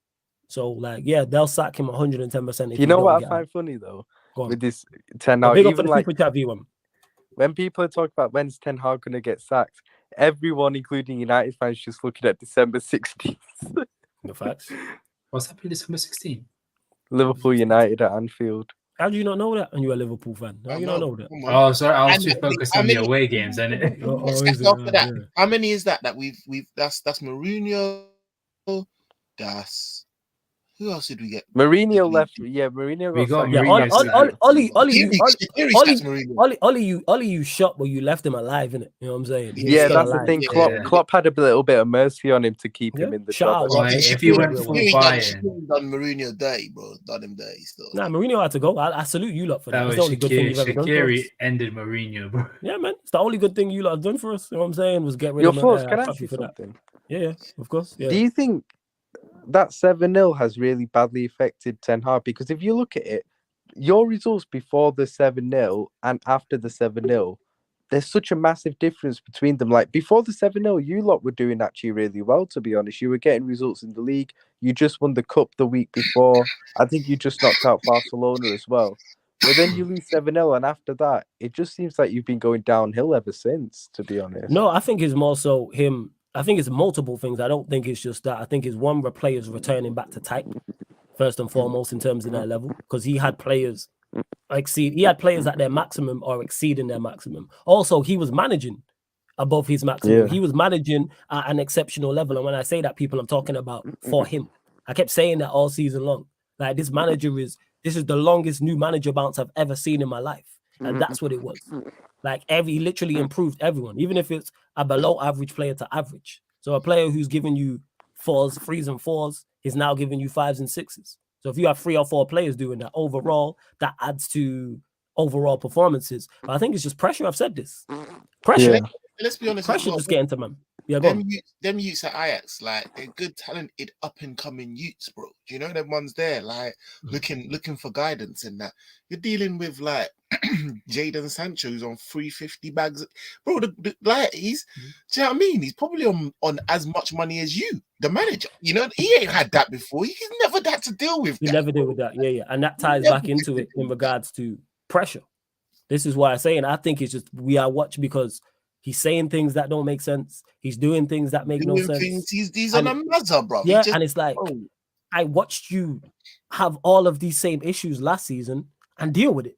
So like, yeah, they'll sack him 110%. You know what I find funny though with this Ten Hag, big up for even the like super chat V1. when people talk about when's Ten Hag gonna get sacked, everyone, including United fans, just looking at December 16th. The facts. What's happening December 16th? Liverpool United at Anfield. How do you not know that? And you're a Liverpool fan. How do you not know that? Oh, sorry, I was And too focused on the away games, and after that, how many is that we've that's Mourinho, that's who else did we get? Mourinho left. Yeah, Mourinho We got sacked. Yeah, Mourinho. Ollie, you shot, but you left him alive, innit? You know what I'm saying? He's Yeah, still that's alive. the thing. Yeah. Klopp had a little bit of mercy on him to keep him in the Shout job. out, If you went full Bayern, done Mourinho dirty, bro. Done him dirty still. Nah, Mourinho had to go. I salute you lot for that. that It's was the only good thing you've ever done for Shaqiri us. ended Mourinho, bro. Yeah, man. It's the only good thing you lot have done for us. You know what I'm saying? Was get rid Your of him. thoughts? Can I fuck ask you for that. something? Yeah, of course. Yeah. Do you think that 7-0 has really badly affected Ten Hag? Because if you look at it, your results before the 7-0 and after the 7-0, there's such a massive difference between them. Like before the 7-0, you lot were doing actually really well, to be honest. You were getting results in the league. You just won the cup the week before. I think you just knocked out Barcelona as well. But then you lose 7-0, and after that, it just seems like you've been going downhill ever since, to be honest. No, I think it's more so him. I think it's multiple things. I don't think it's just that. I think it's one where players returning back to type, first and foremost, in terms of their level, because he had players exceed. He had players at their maximum or exceeding their maximum. Also, he was managing above his maximum. Yeah. He was managing at an exceptional level. And when I say that, people, I'm talking about for him. I kept saying that all season long. Like this is the longest new manager bounce I've ever seen in my life. And that's what it was. Like he literally improved everyone, even if it's a below average player to average. So a player who's giving you 4s, 3s and 4s is now giving you 5s and 6s. So if you have 3 or 4 players doing that overall, that adds to overall performances. But I think it's just pressure. I've said this. Pressure. Yeah. Let's be honest. Pressure just getting to man. Yeah, go on. Them youths at Ajax, like they're good, talented, up and coming youths, bro. Do you know them ones there, like looking for guidance in that? You're dealing with like Jadon Sancho, who's on 350 bags, bro. Like he's, do you know what I mean? He's probably on as much money as you, the manager. You know, he ain't had that before. He's never had to deal with. You never deal with that. Yeah, and that ties back into it in regards to pressure. This is why I say, and I think it's just we are watching because he's saying things that don't make sense. He's doing things that make no sense. He's on a mother, bro. Yeah, and it's like, I watched you have all of these same issues last season and deal with it.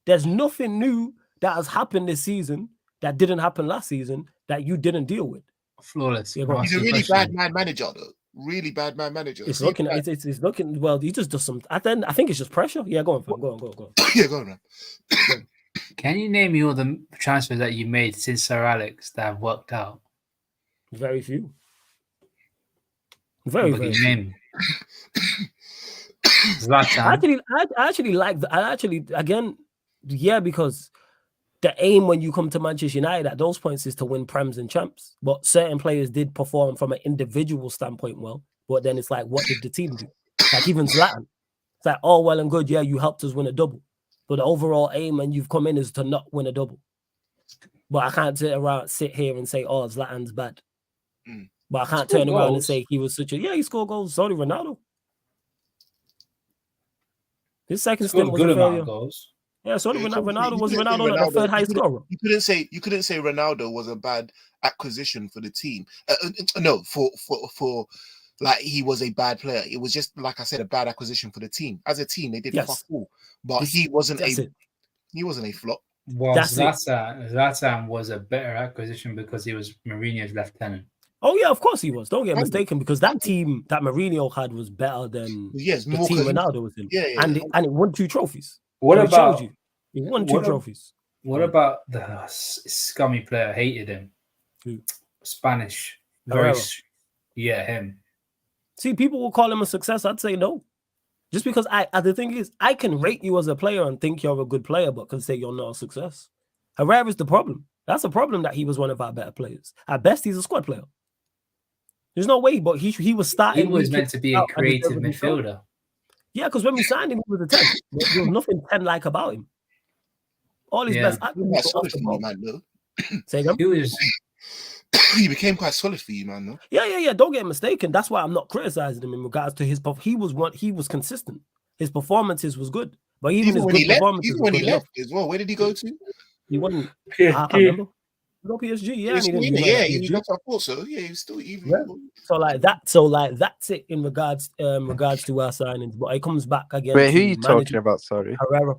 There's nothing new that has happened this season that didn't happen last season that you didn't deal with. Flawless. He's a really bad man manager, though. Really bad man manager. It's looking well. He just does some. I think it's just pressure. Yeah, go on, fam. Go on. Yeah, go on, man. Can you name me all the transfers that you made since Sir Alex that have worked out? Very few. Very few. Name. Zlatan. I actually again, yeah, because the aim when you come to Manchester United at those points is to win Prems and Champs. But certain players did perform from an individual standpoint well. But then it's like, what did the team do? Like even Zlatan. It's like, oh, well and good. Yeah, you helped us win a double. But the overall aim when you've come in is to not win a double. But I can't sit here and say, oh, Zlatan's bad. But I can't turn around and say he was such a... Yeah, he scored goals. So did Ronaldo. His second stint was a failure. Goals. Yeah, so did Ronaldo. Was Ronaldo not the third highest scorer? You couldn't say Ronaldo was a bad acquisition for the team. No, for like he was a bad player. It was just, like I said, a bad acquisition for the team. As a team, they did fuck all. But he wasn't a flop. Well, Zlatan was a better acquisition because he was Mourinho's lieutenant. Oh yeah, of course he was. Don't get mistaken, because that team that Mourinho had was better than the team Ronaldo was in. And it won 2 trophies. What about you? He won 2 trophies. What about the scummy player? Hated him. Who? Spanish. Him. See, people will call him a success. I'd say no. Just because the thing is, I can rate you as a player and think you're a good player, but can say you're not a success. Herrera's the problem. That's a problem that he was one of our better players. At best, he's a squad player. There's no way, but he was starting. He was meant to be a creative midfielder. Yeah, because when we signed him, he was a 10. There was nothing 10-like about him. All his best actions were off the ball. Man, Say again? He was He became quite solid for you, man. No? Yeah. Don't get mistaken. That's why I'm not criticizing him in regards to his. He was consistent. His performances was good, but even when he left, as well. Where did he go to? He wasn't. PSG. I can't remember. Go PSG, yeah. And he didn't that's what I thought so. Yeah, he was still even. Yeah. So that's it in regards to our signings. But it comes back again. Wait, who are you talking about? Sorry, Herrera.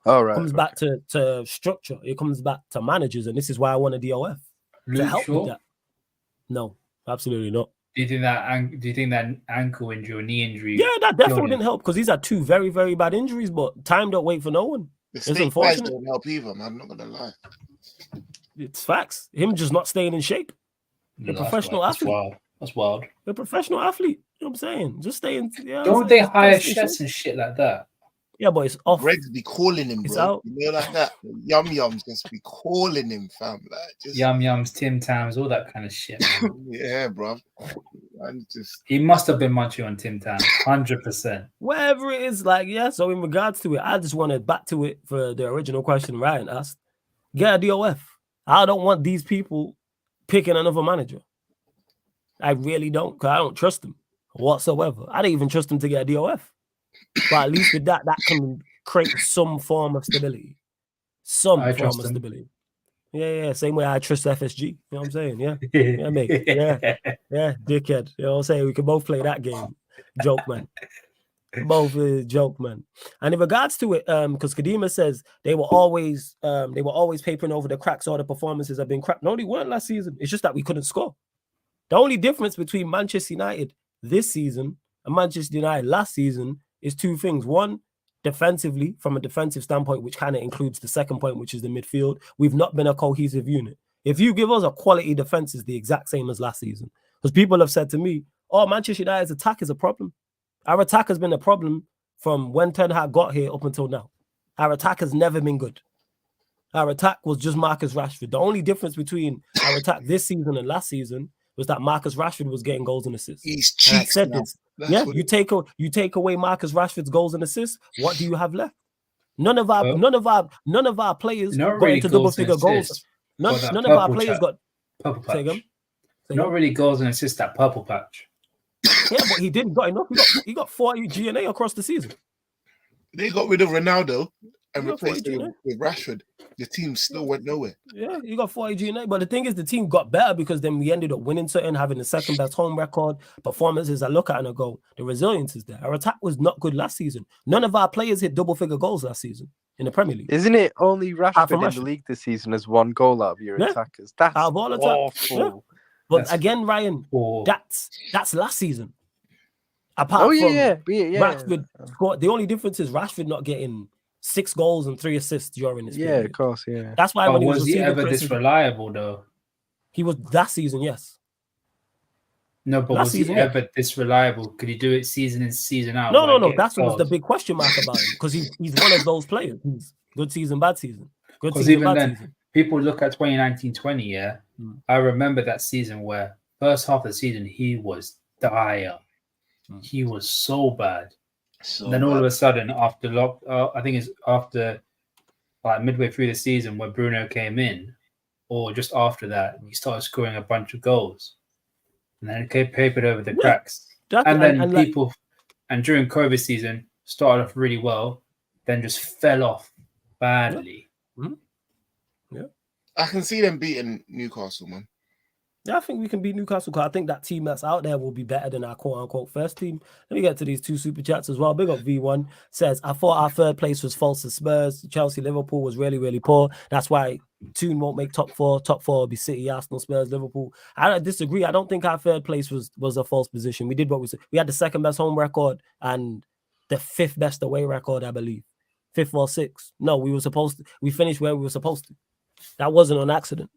Oh, right. It comes back to structure. It comes back to managers, and this is why I want a DOF to help with that. No, absolutely not. Do you think that ankle injury or knee injury? Yeah, that definitely didn't help because he's had 2 very, very bad injuries. But time don't wait for no one. It's unfortunate. Don't help either, man. I'm not gonna lie. It's facts. Him just not staying in shape. A professional athlete. That's wild. A professional athlete. You know what I'm saying? Just staying. Yeah, don't they hire chefs and shit like that? Yeah, but it's off. Greg's be calling him, bro. It's out. You know, like that. Yum Yums just be calling him, fam. Like just Yum Yums, Tim Tams, all that kind of shit. Yeah, bro. He must have been munching on Tim Tams, 100%. Whatever it is, like, yeah. So in regards to it, I just wanted back to it for the original question Ryan asked. Get a DOF. I don't want these people picking another manager. I really don't, because I don't trust them whatsoever. I don't even trust them to get a DOF. But at least with that can create some form of stability. Stability. Yeah. Same way I trust FSG. You know what I'm saying? Yeah. Yeah, mate. Yeah, dickhead. You know what I'm saying? We can both play that game. Joke, man. Both joke, man. And in regards to it, because Kadima says they were always papering over the cracks. All the performances have been crap. No, they weren't last season. It's just that we couldn't score. The only difference between Manchester United this season and Manchester United last season is 2 things. One, defensively, from a defensive standpoint, which kind of includes the second point, which is the midfield, we've not been a cohesive unit. If you give us a quality defense, is the exact same as last season. Because people have said to me, oh, Manchester United's attack is a problem. Our attack has been a problem from when Ten Hag got here up until now. Our attack has never been good. Our attack was just Marcus Rashford. The only difference between our attack this season and last season was that Marcus Rashford was getting goals and assists. He's cheap. You take away Marcus Rashford's goals and assists. What do you have left? None of our players got into double-figure goals. None of our players got purple patch. Not really goals and assists. That purple patch. Yeah, but he didn't got enough. He got 40 GNA across the season. They got rid of Ronaldo and replaced him with Rashford. The team still went nowhere. Yeah, you got 40 GNA. But the thing is, the team got better because then we ended up winning certain, having the second best home record. Performances, I look at and I go, the resilience is there. Our attack was not good last season. None of our players hit double-figure goals last season in the Premier League. Isn't it only Rashford in the league this season has 1 goal out of your attackers? That's awful. Yeah. But again, Ryan, that's last season. Apart from Rashford, the only difference is Rashford not getting 6 goals and 3 assists during his period. Of course, yeah. That's why when was he ever this reliable though? He was that season, yes. No, but was he ever this reliable? Could he do it season in, season out? No. That's was the big question mark about him because he's one of those players. He's good season, bad season. Good season, even bad then, season. People look at 2019-20, yeah. I remember that season where first half of the season he was dire. He was so bad. Then all of a sudden, after I think it's after like midway through the season where Bruno came in, or just after that, he started scoring a bunch of goals. And then it papered over the cracks. And during COVID season, started off really well, then just fell off badly. Yeah. I can see them beating Newcastle, man. Yeah, I think we can beat Newcastle because I think that team that's out there will be better than our quote-unquote first team. Let me get to these 2 super chats as well. Big up V1 says, I thought our 3rd place was false to Spurs. Chelsea, Liverpool was really, really poor. That's why Toon won't make top 4. Top 4 will be City, Arsenal, Spurs, Liverpool. I disagree. I don't think our 3rd place was a false position. We did what we said. We had the 2nd best home record and the 5th best away record, I believe. 5th or 6th. No, we finished where we were supposed to. That wasn't an accident.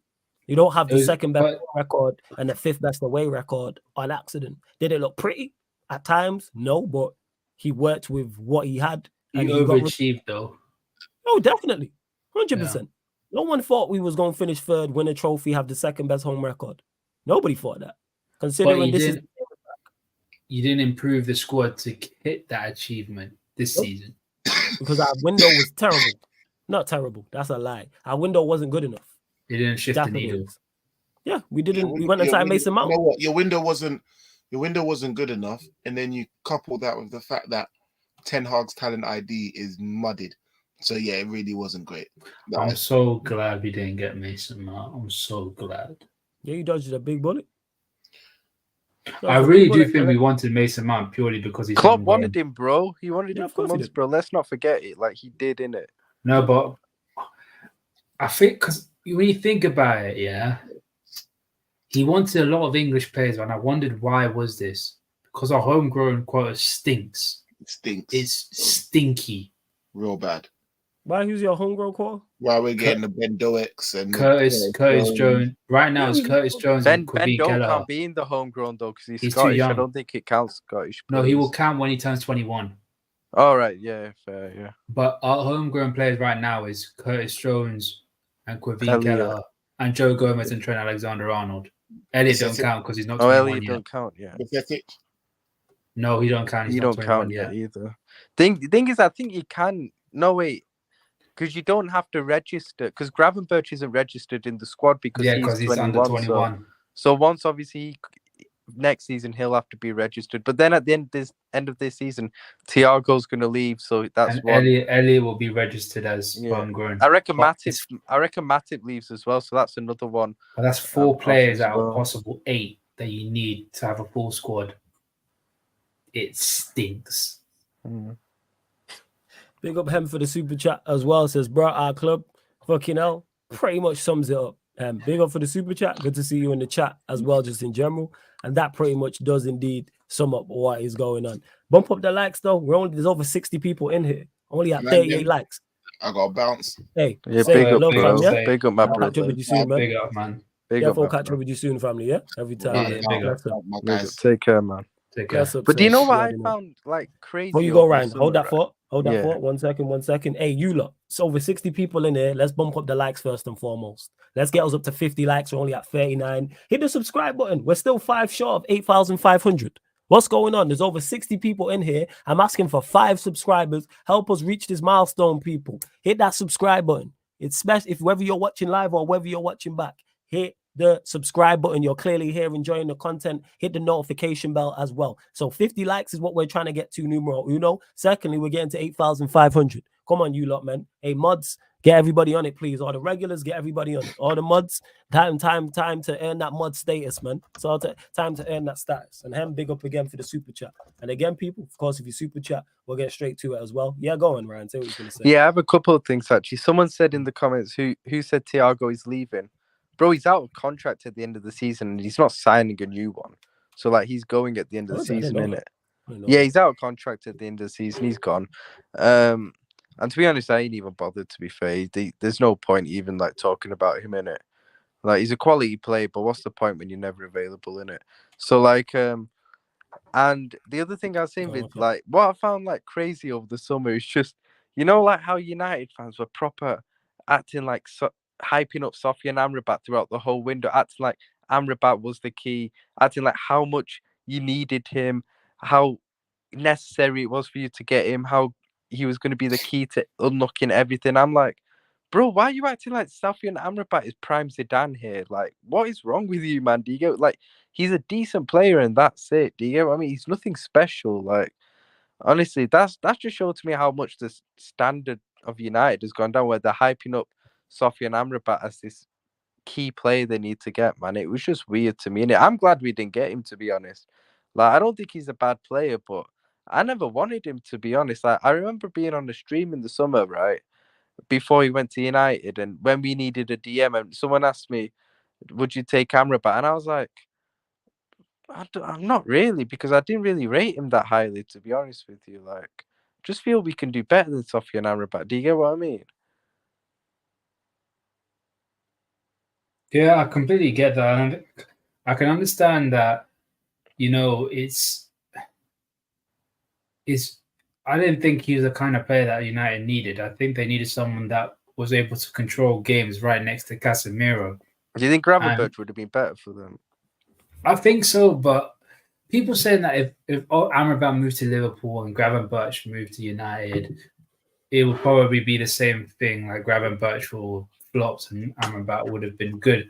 You don't have the 2nd best record and the 5th best away record on accident. Did it look pretty at times? No, but he worked with what he had. And he overachieved though. Oh, definitely. 100%. Yeah. No one thought we was going to finish 3rd, win a trophy, have the 2nd best home record. Nobody thought that. Considering you didn't improve the squad to hit that achievement this season. Because our window was terrible. Not terrible. That's a lie. Our window wasn't good enough. It didn't shift the needle. Yeah, we didn't. We Your went and signed window- Mason Mount. You know what? Your window wasn't good enough, and then you couple that with the fact that Ten Hag's talent ID is muddied. So yeah, it really wasn't great. I'm so glad we didn't get Mason Mount. I'm so glad. Yeah, you dodged a big bullet. I really do think we wanted Mason Mount purely because he's Klopp wanted him, bro. He wanted Yeah, him of for course he months, did. bro. Let's not forget it. Like he did, innit? No, but I think because when you think about it, yeah, he wanted a lot of English players, and I wondered why was this? Because our homegrown quota stinks. It stinks. It's stinky. Real bad. Why? Who's your homegrown core? Why we're getting the Ben Doeks and Curtis Jones. Right now, it's Curtis Jones Ben and Quavi Doe Keller. can't be in the homegrown though because he's He's too Scottish. young. I don't think it counts Scottish. No, he players. will count when he turns 21. All right, yeah, fair, yeah. But our homegrown players right now is Curtis Jones and Quavi Elliot. Keller and Joe Gomez and Trent Alexander-Arnold. Elliot don't count because he's not Oh, 21 Elliot yet. don't count, yeah. pathetic. No, he don't count. He's You not don't 21 count yet. yet either. The thing is, I think you can. No, wait. Because you don't have to register. Because Gravenberch isn't registered in the squad because Yeah, because he's 21, under 21. So once, obviously, next season, he'll have to be registered. But then at the end of this season, Thiago's going to leave. So that's And one. Elliot will be registered as homegrown. I reckon But Matip leaves as well. So that's another one. But that's 4 players as out well. of possible 8 that you need to have a full squad. It stinks. Big up Hem for the super chat as well. Says, bro, our club, fucking hell, pretty much sums it up. Big up for the super chat. Good to see you in the chat as well, just in general. And that pretty much does indeed sum up what is going on. Bump up the likes though. There's over 60 people in here. Only at 38 likes. I got to bounce. Hey, Yeah, say big up, love, bro. fam, yeah? Big up, my I'll catch up brother. with you soon, man. Big up, man. Big Yeah, up, I'll my catch up brother. with you soon, family, yeah? Every time. Yeah, big up. My Big up. guys. Take care, man. Take care. Bless up, But do you sis. know what You I already know. found like crazy? Before you go, over the Ryan, hold summer, that right? thought. Hold that Yeah. thought. 1 second, 1 second. Hey, you lot. It's over 60 people in here. Let's bump up the likes first and foremost. Let's get us up to 50 likes. We're only at 39. Hit the subscribe button. We're still 5 short of 8,500. What's going on? There's over 60 people in here. I'm asking for 5 subscribers. Help us reach this milestone, people. Hit that subscribe button. It's special if whether you're watching live or whether you're watching back. Hit the subscribe button. You're clearly here enjoying the content. Hit the notification bell as well. So 50 likes is what we're trying to get to, numero uno. Secondly, we're getting to 8,500. Come on, you lot, man. Hey, mods, get everybody on it, please. All the regulars, get everybody on it. All the mods, time to earn that mod status, man. So time to earn that status. And Hem, big up again for the super chat. And again, people, of course, if you super chat, we'll get straight to it as well. Yeah, go on, Ryan. Say what you're going to say. Yeah, I have a couple of things actually. Someone said in the comments who said Thiago is leaving. Bro, he's out of contract at the end of the season and he's not signing a new one. So like he's going at the end of the season, innit? Yeah, he's out of contract at the end of the season. He's gone. And to be honest, I ain't even bothered, to be fair. There's no point even like talking about him, innit? Like he's a quality player, but what's the point when you're never available, innit? So like and the other thing I was saying with like what I found like crazy over the summer is just, you know, like how United fans were proper acting like hyping up Sofian Amrabat throughout the whole window, acting like Amrabat was the key, acting like how much you needed him, how necessary it was for you to get him, how he was going to be the key to unlocking everything. I'm like, bro, why are you acting like Sofian Amrabat is prime Zidane here? Like, what is wrong with you, man? Do you get like he's a decent player and that's it? Do you get what I mean? He's nothing special. Like, honestly, that's just showed to me how much the standard of United has gone down, where they're hyping up Sofian Amrabat as this key player they need to get, man. It was just weird to me. And I'm glad we didn't get him, to be honest. Like, I don't think he's a bad player, but I never wanted him, to be honest. Like, I remember being on the stream in the summer, right, before he went to United, and when we needed a DM, and someone asked me, would you take Amrabat? And I was like, I'm not really, because I didn't really rate him that highly, to be honest with you. Like, just feel we can do better than Sofian Amrabat. Do you get what I mean? Yeah, I completely get that. And I can understand that, you know, I didn't think he was the kind of player that United needed. I think they needed someone that was able to control games right next to Casemiro. Do you think Gravenberch would have been better for them? I think so, but people saying that if Amrabat moved to Liverpool and Gravenberch moved to United, it will probably be the same thing. Like Gravenberch will flopped and Amrabat would have been good.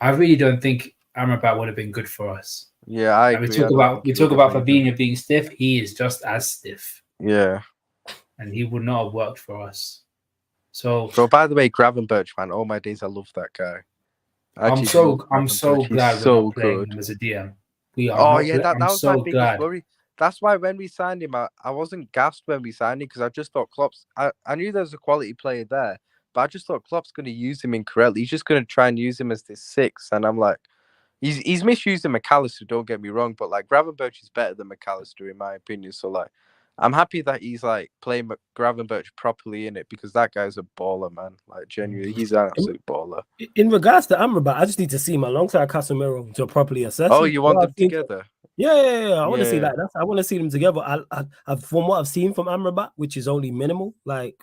I really don't think Amrabat would have been good for us. Yeah, I And agree. we talk about Fabinho being stiff. He is just as stiff. Yeah. And he would not have worked for us. So, by the way, Gravenberch, man, all my days I love that guy. I'm so glad we're not playing him as a DM. That was my biggest worry. That's why when we signed him, I wasn't gassed when we signed him because I just thought Klopp's. I knew there was a quality player there, but I just thought Klopp's going to use him incorrectly. He's just going to try and use him as this 6, and I'm like, he's misusing McAllister. Don't get me wrong, but like Gravenberch is better than McAllister in my opinion. So like, I'm happy that he's like playing Gravenberch properly in it because that guy's a baller, man. Like genuinely, he's an absolute baller. In regards to Amrabat, I just need to see him alongside Casemiro to properly assess. Oh, you want them together? Yeah. I want to see that. I want to see them together. I from what I've seen from Amrabat, which is only minimal, like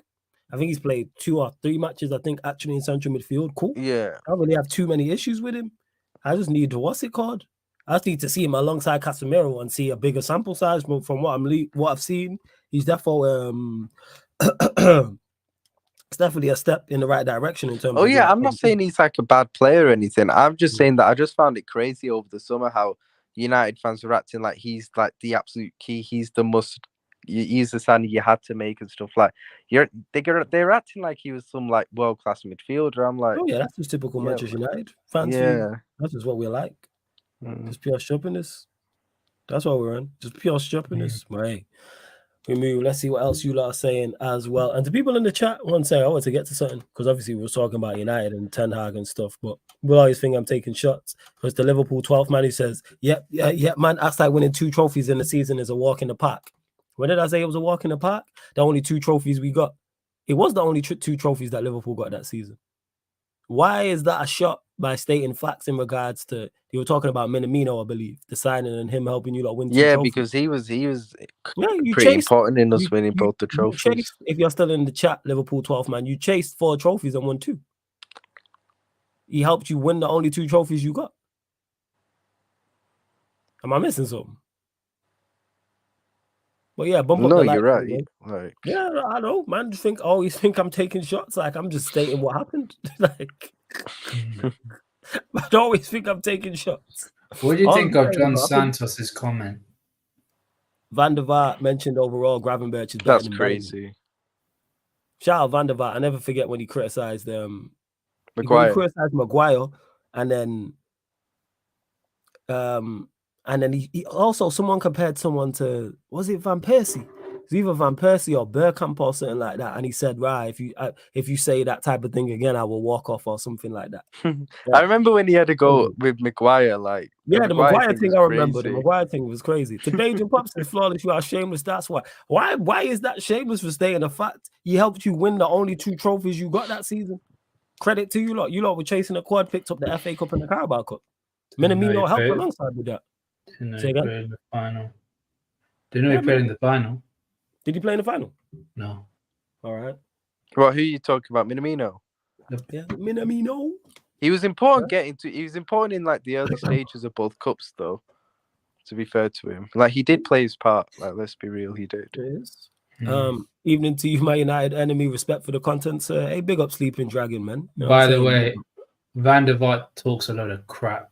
I think he's played 2 or 3 matches. I think actually in central midfield. Cool. Yeah. I don't really have too many issues with him. I just need I just need to see him alongside Casemiro and see a bigger sample size. But from what I've seen, he's definitely it's definitely a step in the right direction in terms. Oh yeah, I'm not saying he's like a bad player or anything. I'm just saying that I just found it crazy over the summer how United fans were acting like he's like the absolute key. He's the signing you had to make and stuff like. They're acting like he was some like world class midfielder. I'm like, oh yeah, that's just typical Manchester United fans. Yeah, that's just what we're like. Just pure stupidness. That's what we're on. Just pure stupidness. Right. We move. Let's see what else you lot are saying as well. And to people in the chat, I want to say I want to get to something because obviously we were talking about United and Ten Hag and stuff, but we'll always think I'm taking shots because the Liverpool 12th man who says, yep, man, acts like winning 2 trophies in the season is a walk in the park. When did I say it was a walk in the park? The only 2 trophies we got. It was the only 2 trophies that Liverpool got that season. Why is that a shot by stating facts in regards to you were talking about Minamino, I believe, the signing and him helping you lot win 2 trophies? Because he was pretty important in us winning both the trophies. If you're still in the chat, Liverpool 12th man, you chased 4 trophies and won 2. He helped you win the only 2 trophies you got. Am I missing something? Well, yeah, bump up the you're right. Like, yeah, I know, man. Always think I'm taking shots. Like I'm just stating what happened. Like, I always think I'm taking shots. What do you think of John Santos's comment? Van der Vaart mentioned overall Gravenberch is better. That's than crazy. Bellingham. Shout out Van der Vaart. I never forget when he criticized Maguire. He criticized Maguire, and then he also someone compared someone to, was it Van Persie? It's either Van Persie or Bergkamp or something like that. And he said, right, if you say that type of thing again, I will walk off or something like that. Yeah. I remember when he had to go with Maguire, like the Maguire thing I remember. The Maguire thing was crazy. To Belgian Pops and flawless, you are shameless. That's why. Why is that shameless for stating the fact he helped you win the only 2 trophies you got that season? Credit to you lot. You lot were chasing a quad, picked up the FA Cup and the Carabao Cup. Minamino helped alongside with that. Didn't know he played in the final. Didn't know he played in the final. Did he play in the final? No. All right. Well, who are you talking about? Minamino? Yeah, Minamino. He was important he was important in like the early stages of both cups though. To be fair to him. Like he did play his part. Like let's be real, he did. Yes. Evening to you, my United enemy. Respect for the contents. Hey, big up Sleeping Dragon, man. You know By the way, Van der Vaart talks a lot of crap.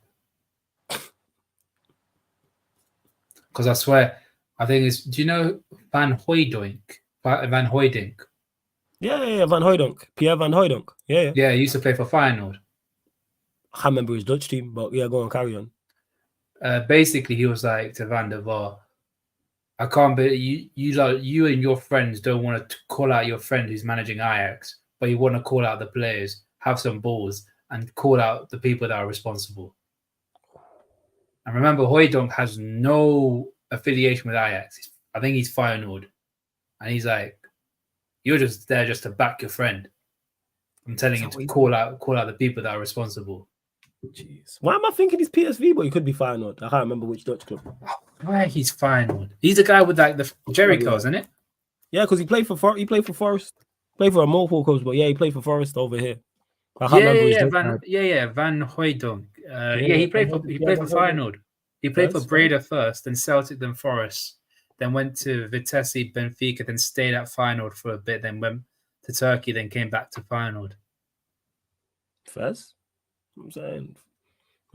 Because I swear, I think it's. Do you know Van Hooijdonk? Van Hooijdonk. Yeah, Van Hooijdonk. Pierre Van Hooijdonk. Yeah. Yeah, he used to play for Feyenoord. I can't remember his Dutch team, but yeah, go on, carry on. Basically, he was like to Van der Vaart, I can't believe you and your friends don't want to call out your friend who's managing Ajax, but you want to call out the players, have some balls, and call out the people that are responsible. And remember, Hooijdonk has no affiliation with Ajax. I think he's Feyenoord. And he's like, you're just there just to back your friend. I'm telling you to call out the people that are responsible. Jeez. Why am I thinking he's PSV, but he could be Feyenoord? I can't remember which Dutch club. Why he's Feyenoord? He's the guy with like the Jericho, isn't it? Yeah, because he played for Forest. Played for a multiple clubs, but yeah, he played for Forest over here. Van Hooijdonk. He played for Feyenoord. He played for Breda first, then Celtic, then Forest, then went to Vitesse, Benfica, then stayed at Feyenoord for a bit, then went to Turkey, then came back to Feyenoord. Fez? I'm saying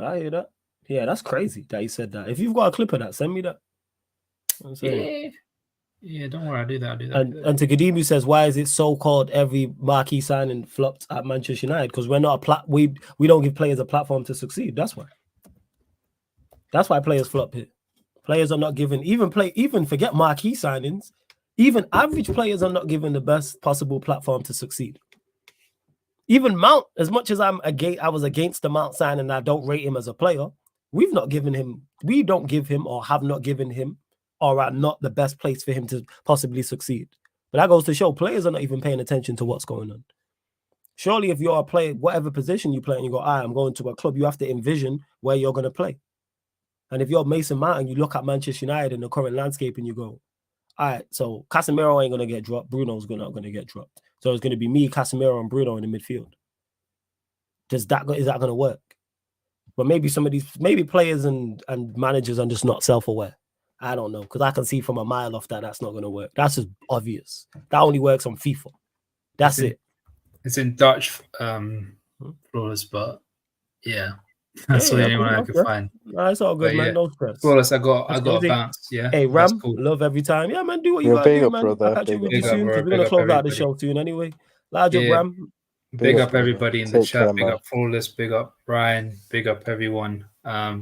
I hear that. Yeah, that's crazy that he said that. If you've got a clip of that, send me that. Yeah, don't worry, I'll do that. And to Gadimu says, why is it so called every marquee signing flopped at Manchester United? Because we're not we don't give players a platform to succeed. That's why. That's why players flop here. Players are not given even forget marquee signings. Even average players are not given the best possible platform to succeed. Even Mount, as much as I was against the Mount signing and I don't rate him as a player, we don't give him or have not given him or are not the best place for him to possibly succeed. But that goes to show players are not even paying attention to what's going on. Surely if you're a player, whatever position you play and you go, I'm going to a club, you have to envision where you're going to play. And if you're Mason Mount and you look at Manchester United in the current landscape and you go, all right, so Casemiro ain't going to get dropped. Bruno's not going to get dropped. So it's going to be me, Casemiro, and Bruno in the midfield. Is that going to work? But maybe some of these, players and managers are just not self-aware. I don't know, because I can see from a mile off that that's not going to work. That's just obvious. That only works on FIFA. That's it. It's in Dutch flawless, but yeah. That's the only one I could find. No, it's all good, man. Yeah. No stress. Flawless, I got a bounce. Yeah. Hey, Ram, cool. Love every time. Yeah, man, do what you gotta do, man. I'll catch you with you soon because we're gonna close out the show soon anyway. Large up, Ram. Big up everybody in the chat. Big up Flawless. Big up Ryan. Big up everyone.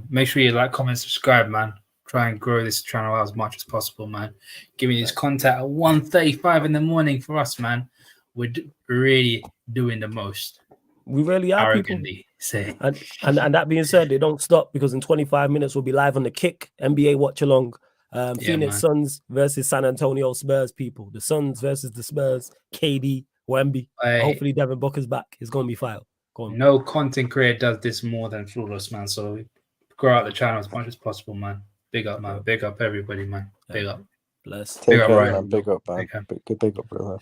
Make sure you like, comment, subscribe, man. Try and grow this channel out as much as possible, man. Give me this content at 1:35 in the morning for us, man. We're really doing the most. We really are, arrogantly say. And that being said, they don't stop because in 25 minutes we'll be live on the Kick NBA watch along. Phoenix Suns versus San Antonio Spurs, people. The Suns versus the Spurs. KD, Wemby. Hopefully Devin Booker's back. It's gonna be fire. No content creator does this more than Flawless, man. So grow out the channel as much as possible, man. Big up, man. Big up everybody, man. Big up. Bless. Big up, Ryan. Big up, man. Big up, brother.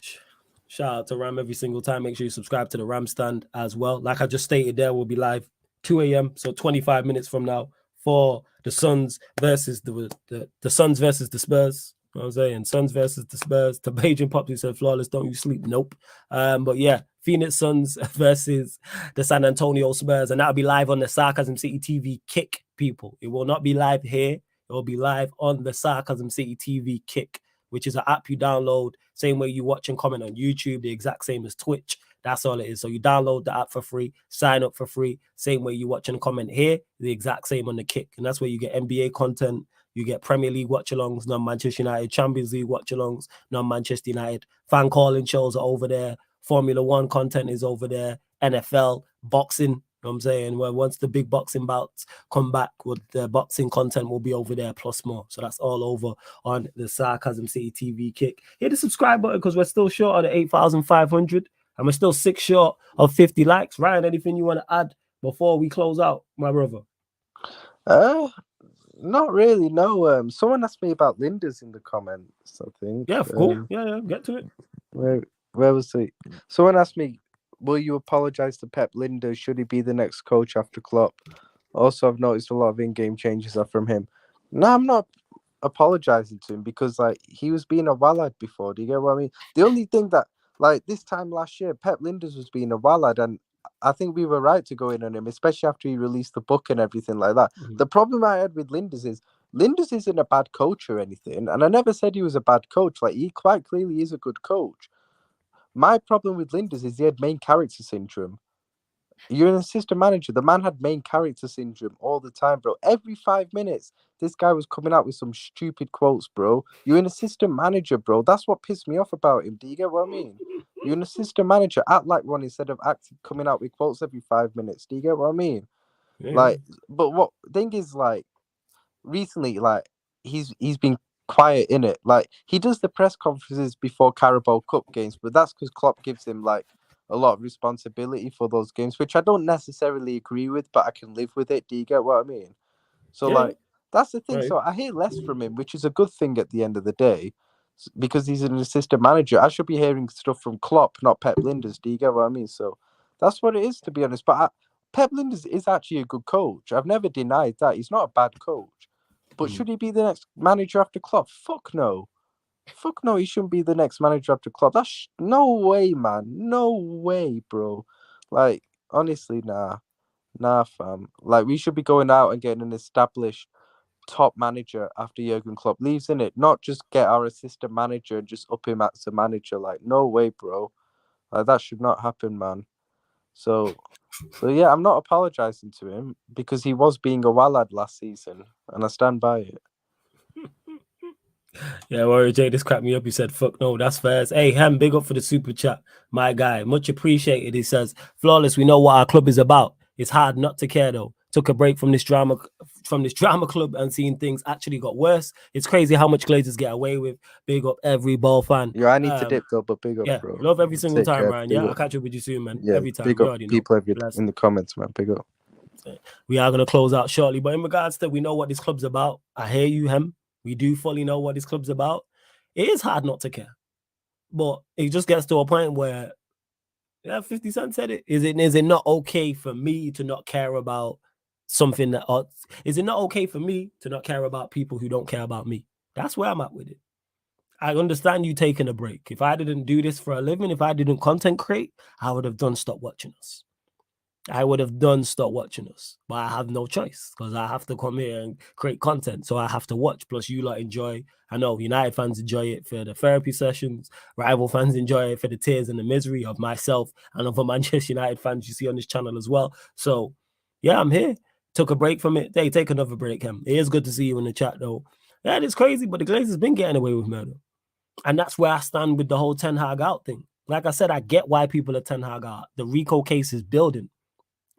Shout out to Ram every single time. Make sure you subscribe to the Ram Stand as well. Like I just stated there, we'll be live 2 a.m. So 25 minutes from now for the Suns versus the Suns versus the Spurs. You know what I'm saying? Suns versus the Spurs. To Beijing Pops, who said flawless, don't you sleep? Nope. But yeah, Phoenix Suns versus the San Antonio Spurs. And that'll be live on the Sarcasm City TV Kick, people. It will not be live here. It will be live on the Sarcasm City TV Kick, which is an app you download, same way you watch and comment on YouTube, the exact same as Twitch. That's all it is. So you download the app for free, sign up for free, same way you watch and comment here, the exact same on the Kick. And that's where you get NBA content, you get Premier League watch-alongs, non-Manchester United, Champions League watch-alongs, non-Manchester United. Fan calling shows are over there. Formula One content is over there. NFL, boxing. You know what I'm saying? Well, once the big boxing bouts come back, with the boxing content will be over there plus more. So that's all over on the Sarcasm City TV Kick. Hit the subscribe button because we're still short of the 8,500 and we're still 6 short of 50 likes. Ryan, anything you want to add before we close out, my brother? Not really, no. Someone asked me about Linda's in the comments, I think. Yeah, cool. Yeah, get to it. Where was it? Someone asked me, will you apologize to Pep Linda? Should he be the next coach after Klopp? Also, I've noticed a lot of in-game changes are from him. No, I'm not apologizing to him because he was being a wallad before. Do you get what I mean? The only thing that this time last year, Pep Linders was being a wallad, and I think we were right to go in on him, especially after he released the book and everything like that. Mm-hmm. The problem I had with Linders is Linders isn't a bad coach or anything, and I never said he was a bad coach. He quite clearly is a good coach. My problem with Linders is he had main character syndrome. You're an assistant manager. The man had main character syndrome all the time, bro. Every 5 minutes, this guy was coming out with some stupid quotes, bro. You're an assistant manager, bro. That's what pissed me off about him. Do you get what I mean? You're an assistant manager. Act like one instead of coming out with quotes every 5 minutes. Do you get what I mean? Yeah. But what thing is, recently, he's been quiet in it. He does the press conferences before Carabao Cup games, but that's because Klopp gives him a lot of responsibility for those games, which I don't necessarily agree with, but I can live with it. Do you get what I mean? So that's the thing. Right. So I hear less from him, which is a good thing at the end of the day, because he's an assistant manager. I should be hearing stuff from Klopp, not Pep Linders. Do you get what I mean? So that's what it is, to be honest. But Pep Linders is actually a good coach. I've never denied that. He's not a bad coach. But should he be the next manager after Klopp? Fuck no. Fuck no, he shouldn't be the next manager after Klopp. That's no way, man. No way, bro. Honestly, nah. Nah, fam. Like, we should be going out and getting an established top manager after Jurgen Klopp leaves, innit? Not just get our assistant manager and just up him as a manager. Like, no way, bro. Like, that should not happen, man. So yeah, I'm not apologizing to him because he was being a wallad last season, and I stand by it. Yeah, Warrior J just cracked me up. He said, fuck no, that's fair. Hey, Ham, big up for the super chat. My guy, much appreciated. He says, Flawless, we know what our club is about. It's hard not to care though. Took a break from this drama club and seeing things actually got worse. It's crazy how much Glazers get away with. Big up every ball fan. Yeah, I need to dip though, but big up, yeah, bro. love every single Take time, care, Ryan. big Yeah, up. I'll catch up with you soon, man. Yeah, Every time. big You up already know. people Bless. in the comments, man. Big up. We are going to close out shortly, but in regards to we know what this club's about. I hear you, Hem. We do fully know what this club's about. It is hard not to care, but it just gets to a point where, 50 Cent said it. Is it not okay for me to not care about something that? Or is it not okay for me to not care about people who don't care about me? That's where I'm at with it. I understand you taking a break. If I didn't do this for a living, if I didn't content create, I would have done stop watching us. But I have no choice because I have to come here and create content. So I have to watch. Plus, you lot enjoy. I know United fans enjoy it for the therapy sessions. Rival fans enjoy it for the tears and the misery of myself and other Manchester United fans you see on this channel as well. So, yeah, I'm here. Took a break from it. Hey, take another break, Em. It is good to see you in the chat, though. Yeah, it's crazy, but the Glazers been getting away with murder. And that's where I stand with the whole Ten Hag out thing. Like I said, I get why people are Ten Hag out. The Rico case is building.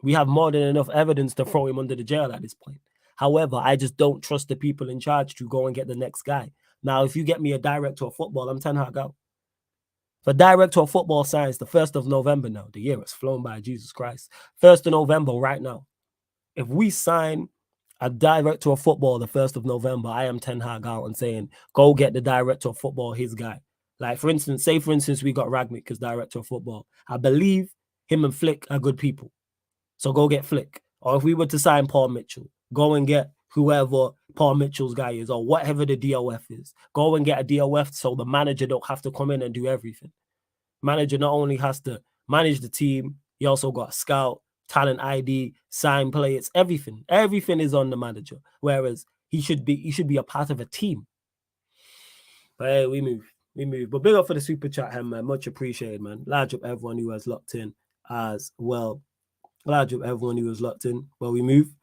We have more than enough evidence to throw him under the jail at this point. However, I just don't trust the people in charge to go and get the next guy. Now, if you get me a director of football, I'm Ten Hag out. For director of football science, the 1st of November now. The year has flown by, Jesus Christ. 1st of November right now. If we sign a director of football the 1st of November, I am Ten Hag out and saying, go get the director of football, his guy. Like, for instance, we got Ragnick as director of football. I believe him and Flick are good people. So go get Flick. Or if we were to sign Paul Mitchell, go and get whoever Paul Mitchell's guy is or whatever the DOF is. Go and get a DOF so the manager don't have to come in and do everything. Manager not only has to manage the team, he also got a scout, talent ID, sign players, everything. Everything is on the manager. Whereas he should be a part of a team. But hey, we move. But big up for the super chat, man. Much appreciated, man. Large up everyone who has locked in as well. Large up everyone who was locked in. Well, we move.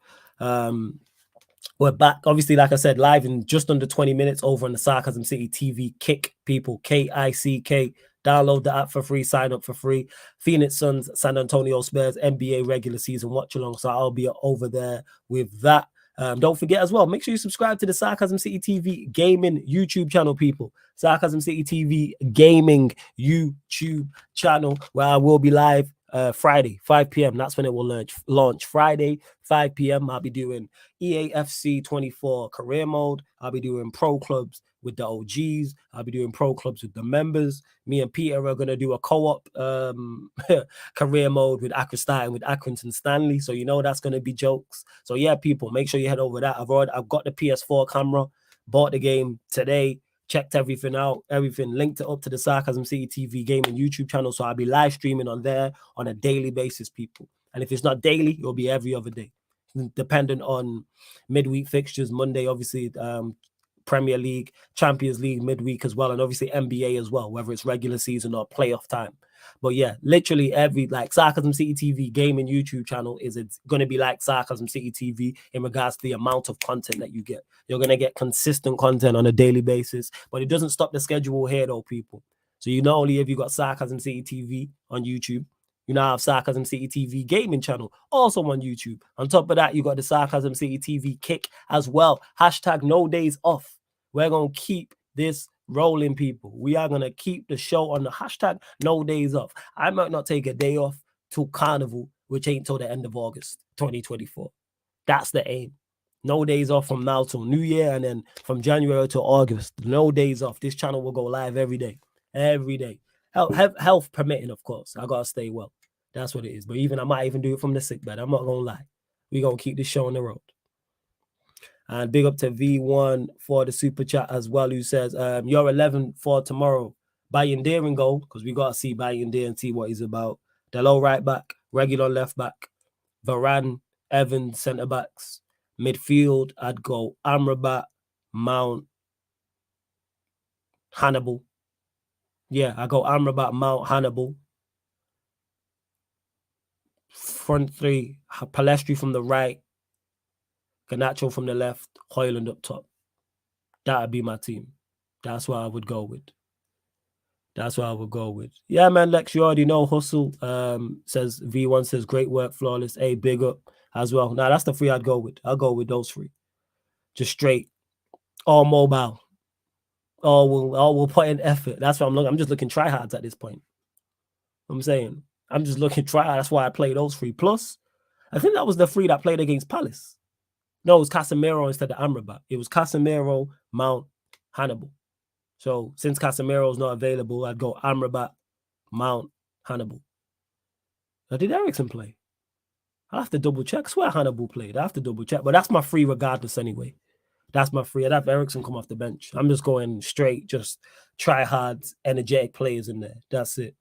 We're back, obviously, like I said, live in just under 20 minutes over on the Sarcasm City TV. Kick, people, KICK. Download the app for free, sign up for free. Phoenix Suns, San Antonio Spurs, NBA regular season watch along. So I'll be over there with that. Don't forget as well, make sure you subscribe to the Sarcasm City TV gaming YouTube channel, people. Sarcasm City TV gaming YouTube channel, where I will be live Friday, 5 p.m. That's when it will launch. Friday, 5 p.m. I'll be doing EAFC 24 career mode. I'll be doing pro clubs with the OGs. I'll be doing pro clubs with the members. Me and Peter are going to do a co-op career mode with Accrington, with Accrington Stanley. So you know that's going to be jokes. So yeah, people, make sure you head over that. I've got the PS4 camera, bought the game today, checked everything out, linked it up to the Sarcasm City TV gaming YouTube channel. So I'll be live streaming on there on a daily basis, people. And if it's not daily, it'll be every other day, dependent on midweek fixtures. Monday, obviously, Premier League, Champions League midweek as well, and obviously NBA as well, whether it's regular season or playoff time. But yeah, literally every Sarcasm City TV gaming YouTube channel it's going to be like Sarcasm City TV in regards to the amount of content that you get. You're going to get consistent content on a daily basis, but it doesn't stop the schedule here though, people. So you not only have you got Sarcasm City TV on YouTube, you now have Sarcasm City TV gaming channel also on YouTube. On top of that, you got the Sarcasm City TV kick as well. # no days off. We're going to keep this rolling, people. We are going to keep the show on the # no days off. I might not take a day off till Carnival, which ain't till the end of August 2024. That's the aim. No days off from now till New Year, and then from January to August, no days off. This channel will go live every day. Every day. Health permitting, of course. I got to stay well. That's what it is. But I might even do it from the sick bed. I'm not going to lie. We're going to keep this show on the road. And big up to V1 for the super chat as well, who says, you're 11 for tomorrow. Bayindir in goal, because we got to see Bayindir and see what he's about. Delo right back, regular left back, Varane Evans, centre backs. Midfield, I'd go Amrabat, Mount, Hannibal. Yeah, I go Amrabat, Mount, Hannibal. Front three, Palestri from the right, Garnacho from the left, Højlund up top. That'd be my team. That's what I would go with. That's what I would go with. Yeah, man, Lex, you already know. Hustle says, V1 says, great work, flawless. A big up as well. Now, that's the three I'd go with. I'll go with those three. Just straight, all mobile. All will put in effort. That's what I'm looking. I'm just looking tryhards at this point. I'm saying, I'm just looking tryhard. That's why I play those three. Plus, I think that was the three that played against Palace. No, it was Casemiro instead of Amrabat. It was Casemiro, Mount, Hannibal. So since Casemiro's not available, I'd go Amrabat, Mount, Hannibal. Now, did Eriksen play? I have to double check. I swear Hannibal played. I have to double check. But that's my free regardless anyway. That's my free. I'd have Eriksen come off the bench. I'm just going straight, just try hard, energetic players in there. That's it.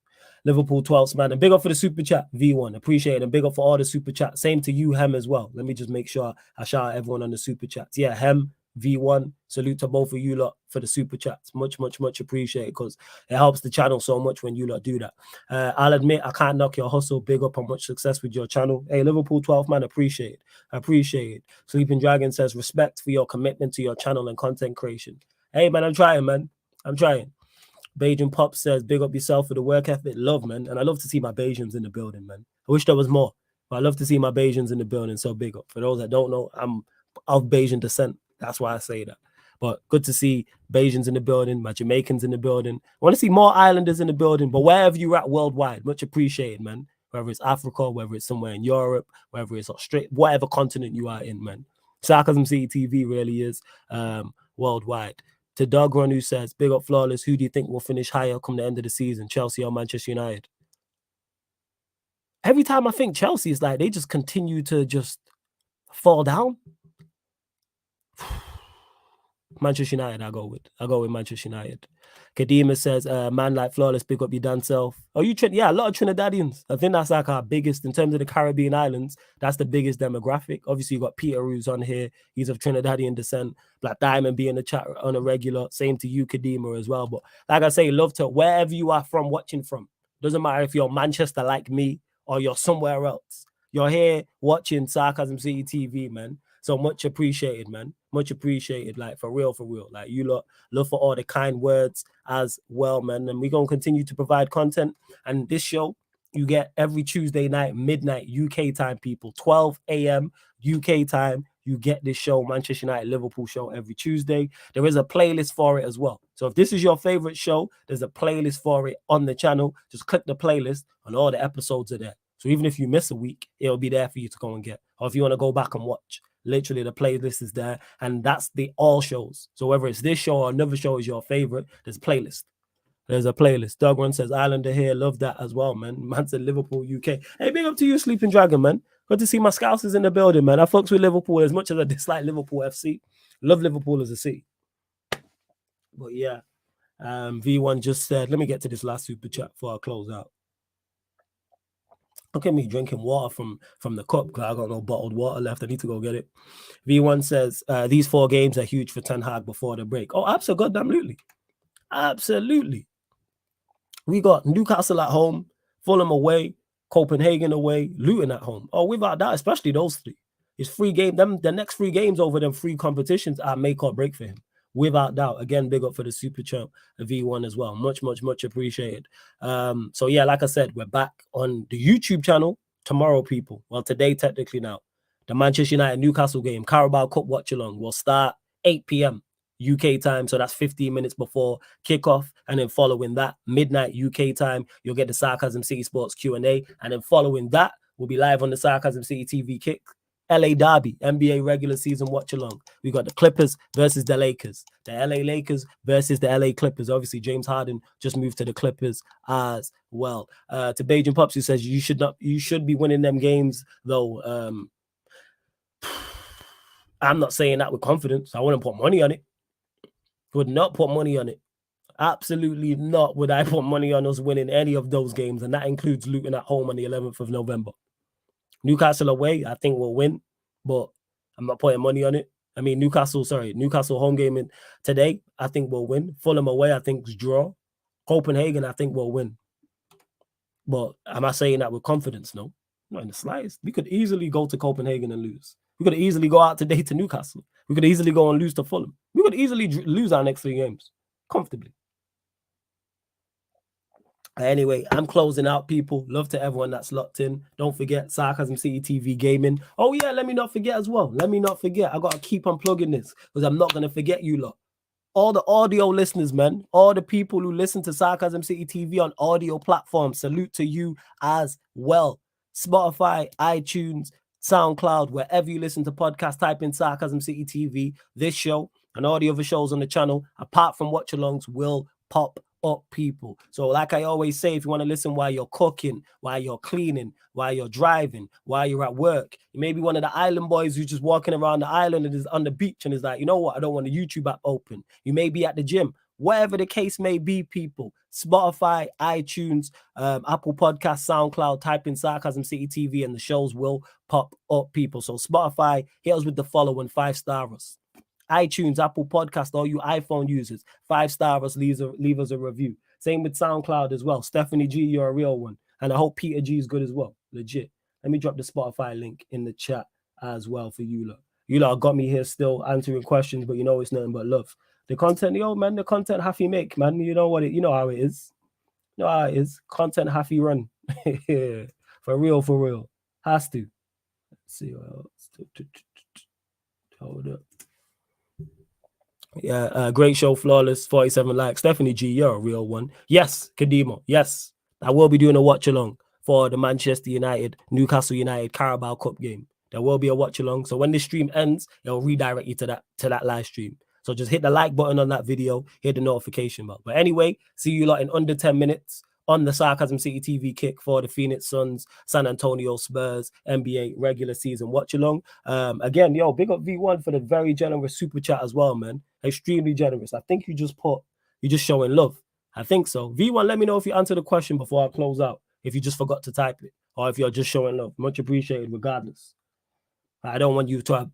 Liverpool 12th man. And big up for the super chat, V1. Appreciate it. And big up for all the super chat. Same to you, Hem, as well. Let me just make sure I shout out everyone on the super chats. Yeah, Hem, V1. Salute to both of you lot for the super chats. Much, much, much appreciated because it helps the channel so much when you lot do that. I'll admit I can't knock your hustle. Big up on much success with your channel. Hey, Liverpool 12th man, appreciate it. Appreciate it. Sleeping Dragon says respect for your commitment to your channel and content creation. Hey, man, I'm trying, man. I'm trying. Bajan Pop says, big up yourself for the work ethic. Love, man. And I love to see my Bajans in the building, man. I wish there was more, but I love to see my Bajans in the building. So big up. For those that don't know, I'm of Bajan descent. That's why I say that. But good to see Bajans in the building, my Jamaicans in the building. I want to see more Islanders in the building, but wherever you're at worldwide, much appreciated, man. Whether it's Africa, whether it's somewhere in Europe, whether it's Australia, whatever continent you are in, man. Sarcasm City TV really is worldwide. To Doug Run, who says, big up flawless, who do you think will finish higher come the end of the season, Chelsea or Manchester United? Every time I think Chelsea, is like they just continue to just fall down. Manchester United, I'll go with Manchester United. Kadima says, man like flawless, pick up your damn self. Oh, yeah, a lot of Trinidadians. I think that's like our biggest, in terms of the Caribbean islands, that's the biggest demographic. Obviously, you got Peter who's on here. He's of Trinidadian descent. Black Diamond being in the chat on a regular. Same to you, Kadima, as well. But like I say, love to wherever you are from, watching from. Doesn't matter if you're Manchester like me or you're somewhere else. You're here watching Sarcasm City TV, man. So much appreciated, man. Much appreciated, like for real. Like you lot, love for all the kind words as well, man. And we're going to continue to provide content. And this show, you get every Tuesday night, midnight, UK time, people. 12 a.m. UK time, you get this show, Manchester United Liverpool show, every Tuesday. There is a playlist for it as well. So if this is your favorite show, there's a playlist for it on the channel. Just click the playlist and all the episodes are there. So even if you miss a week, it'll be there for you to go and get. Or if you want to go back and watch. Literally, the playlist is there, and that's the all shows. So whether it's this show or another show is your favorite, there's a playlist. There's a playlist. Doug One says, Islander here, love that as well, man. Man said Liverpool, UK. Hey, big up to you, Sleeping Dragon, man. Good to see my Scousers in the building, man. I fucks with Liverpool as much as I dislike Liverpool FC. Love Liverpool as a city. But yeah, V1 just said, let me get to this last super chat before I close out. Look at me drinking water from the cup because I got no bottled water left. I need to go get it. V1 says, these 4 games are huge for Ten Hag before the break. Oh, absolutely. Absolutely. We got Newcastle at home, Fulham away, Copenhagen away, Luton at home. Oh, without that, especially those 3. It's 3 games. The next 3 games over them 3 competitions are make or break for him. Without doubt. Again, big up for the super chat, V1 as well. Much, much, much appreciated. So yeah, like I said, we're back on the YouTube channel tomorrow, people. Well, today, technically now. The Manchester United Newcastle game, Carabao Cup watch along, will start 8 p.m. UK time. So that's 15 minutes before kickoff. And then following that, midnight UK time, you'll get the Sarcasm City Sports Q&A. And then following that, we'll be live on the Sarcasm City TV kick. LA Derby, NBA regular season watch along. We got the Clippers versus the Lakers. The LA Lakers versus the LA Clippers. Obviously, James Harden just moved to the Clippers as well. To Bajan Pops, who says you should be winning them games, though. I'm not saying that with confidence. I wouldn't put money on it. Would not put money on it. Absolutely not would I put money on us winning any of those games, and that includes Luton at home on the 11th of November. Newcastle away, I think we'll win, but I'm not putting money on it. I mean, Newcastle home game today, I think we'll win. Fulham away, I think is draw. Copenhagen, I think we'll win. But am I saying that with confidence? No, not in the slightest. We could easily go to Copenhagen and lose. We could easily go out today to Newcastle. We could easily go and lose to Fulham. We could easily lose our next 3 games comfortably. Anyway, I'm closing out, people. Love to everyone that's locked in. Don't forget Sarcasm City TV Gaming. Oh yeah, let me not forget as well. Let me not forget. I got to keep on plugging this because I'm not going to forget you lot. All the audio listeners, man. All the people who listen to Sarcasm City TV on audio platforms. Salute to you as well. Spotify, iTunes, SoundCloud, wherever you listen to podcasts, type in Sarcasm City TV. This show and all the other shows on the channel, apart from watch-alongs, will pop up, people. So like I always say, if you want to listen while you're cooking, while you're cleaning, while you're driving, while you're at work, you may be one of the island boys who's just walking around the island and is on the beach and is like, you know what, I don't want the YouTube app open. You may be at the gym. Whatever the case may be, people, Spotify, iTunes, Apple Podcasts, SoundCloud, type in Sarcasm City TV and the shows will pop up, people. So Spotify, hit us with the follow and 5-star us. iTunes, Apple Podcast, all you iPhone users, 5-star us, leave us a review. Same with SoundCloud as well. Stephanie G, you're a real one. And I hope Peter G is good as well. Legit. Let me drop the Spotify link in the chat as well for you lot. You lot got me here still answering questions, but you know it's nothing but love. The content, the content Happy make, man. You know how it is. You know how it is. Content Happy run. For real. Has to. Let's see what else. Hold up. Yeah, great show, flawless, 47 likes. Stephanie G, you're a real one. Yes, Kadimo, yes. I will be doing a watch along for the Manchester United, Newcastle United Carabao Cup game. There will be a watch along. So when this stream ends, it'll redirect you to that live stream. So just hit the like button on that video, hit the notification bell. But anyway, see you lot in under 10 minutes on the Sarcasm City TV kick for the Phoenix Suns, San Antonio Spurs, NBA regular season watch along. Again, big up V1 for the very generous super chat as well, man. Extremely generous. I think you just showing love. I think so. V1, let me know if you answer the question before I close out. If you just forgot to type it, or if you're just showing love. Much appreciated, regardless. I don't want you to have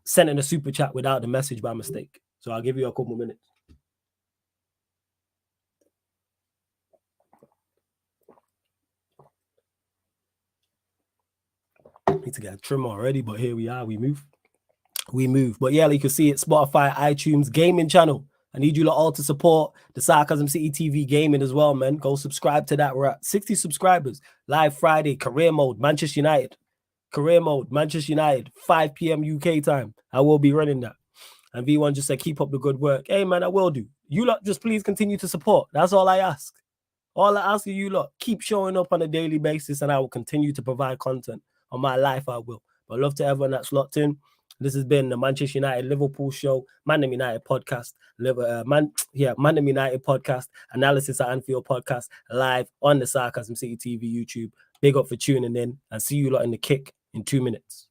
sent in a super chat without the message by mistake. So I'll give you a couple minutes. Need to get a trim already, but here we are. We move. But yeah, like you can see it, Spotify, iTunes, gaming channel. I need you lot all to support the Sarcasm City TV gaming as well, man. Go subscribe to that. We're at 60 subscribers. Live Friday, career mode, Manchester United. Career mode, Manchester United, 5 p.m. UK time. I will be running that. And V1 just said, keep up the good work. Hey, man, I will do. You lot just please continue to support. That's all I ask. All I ask of you lot, keep showing up on a daily basis and I will continue to provide content. On my life, I will. But love to everyone that's locked in. This has been the Manchester United Liverpool show, Man United podcast, Man United podcast, Analysis at Anfield podcast, live on the Sarcasm City TV YouTube. Big up for tuning in and see you lot in the kick in 2 minutes.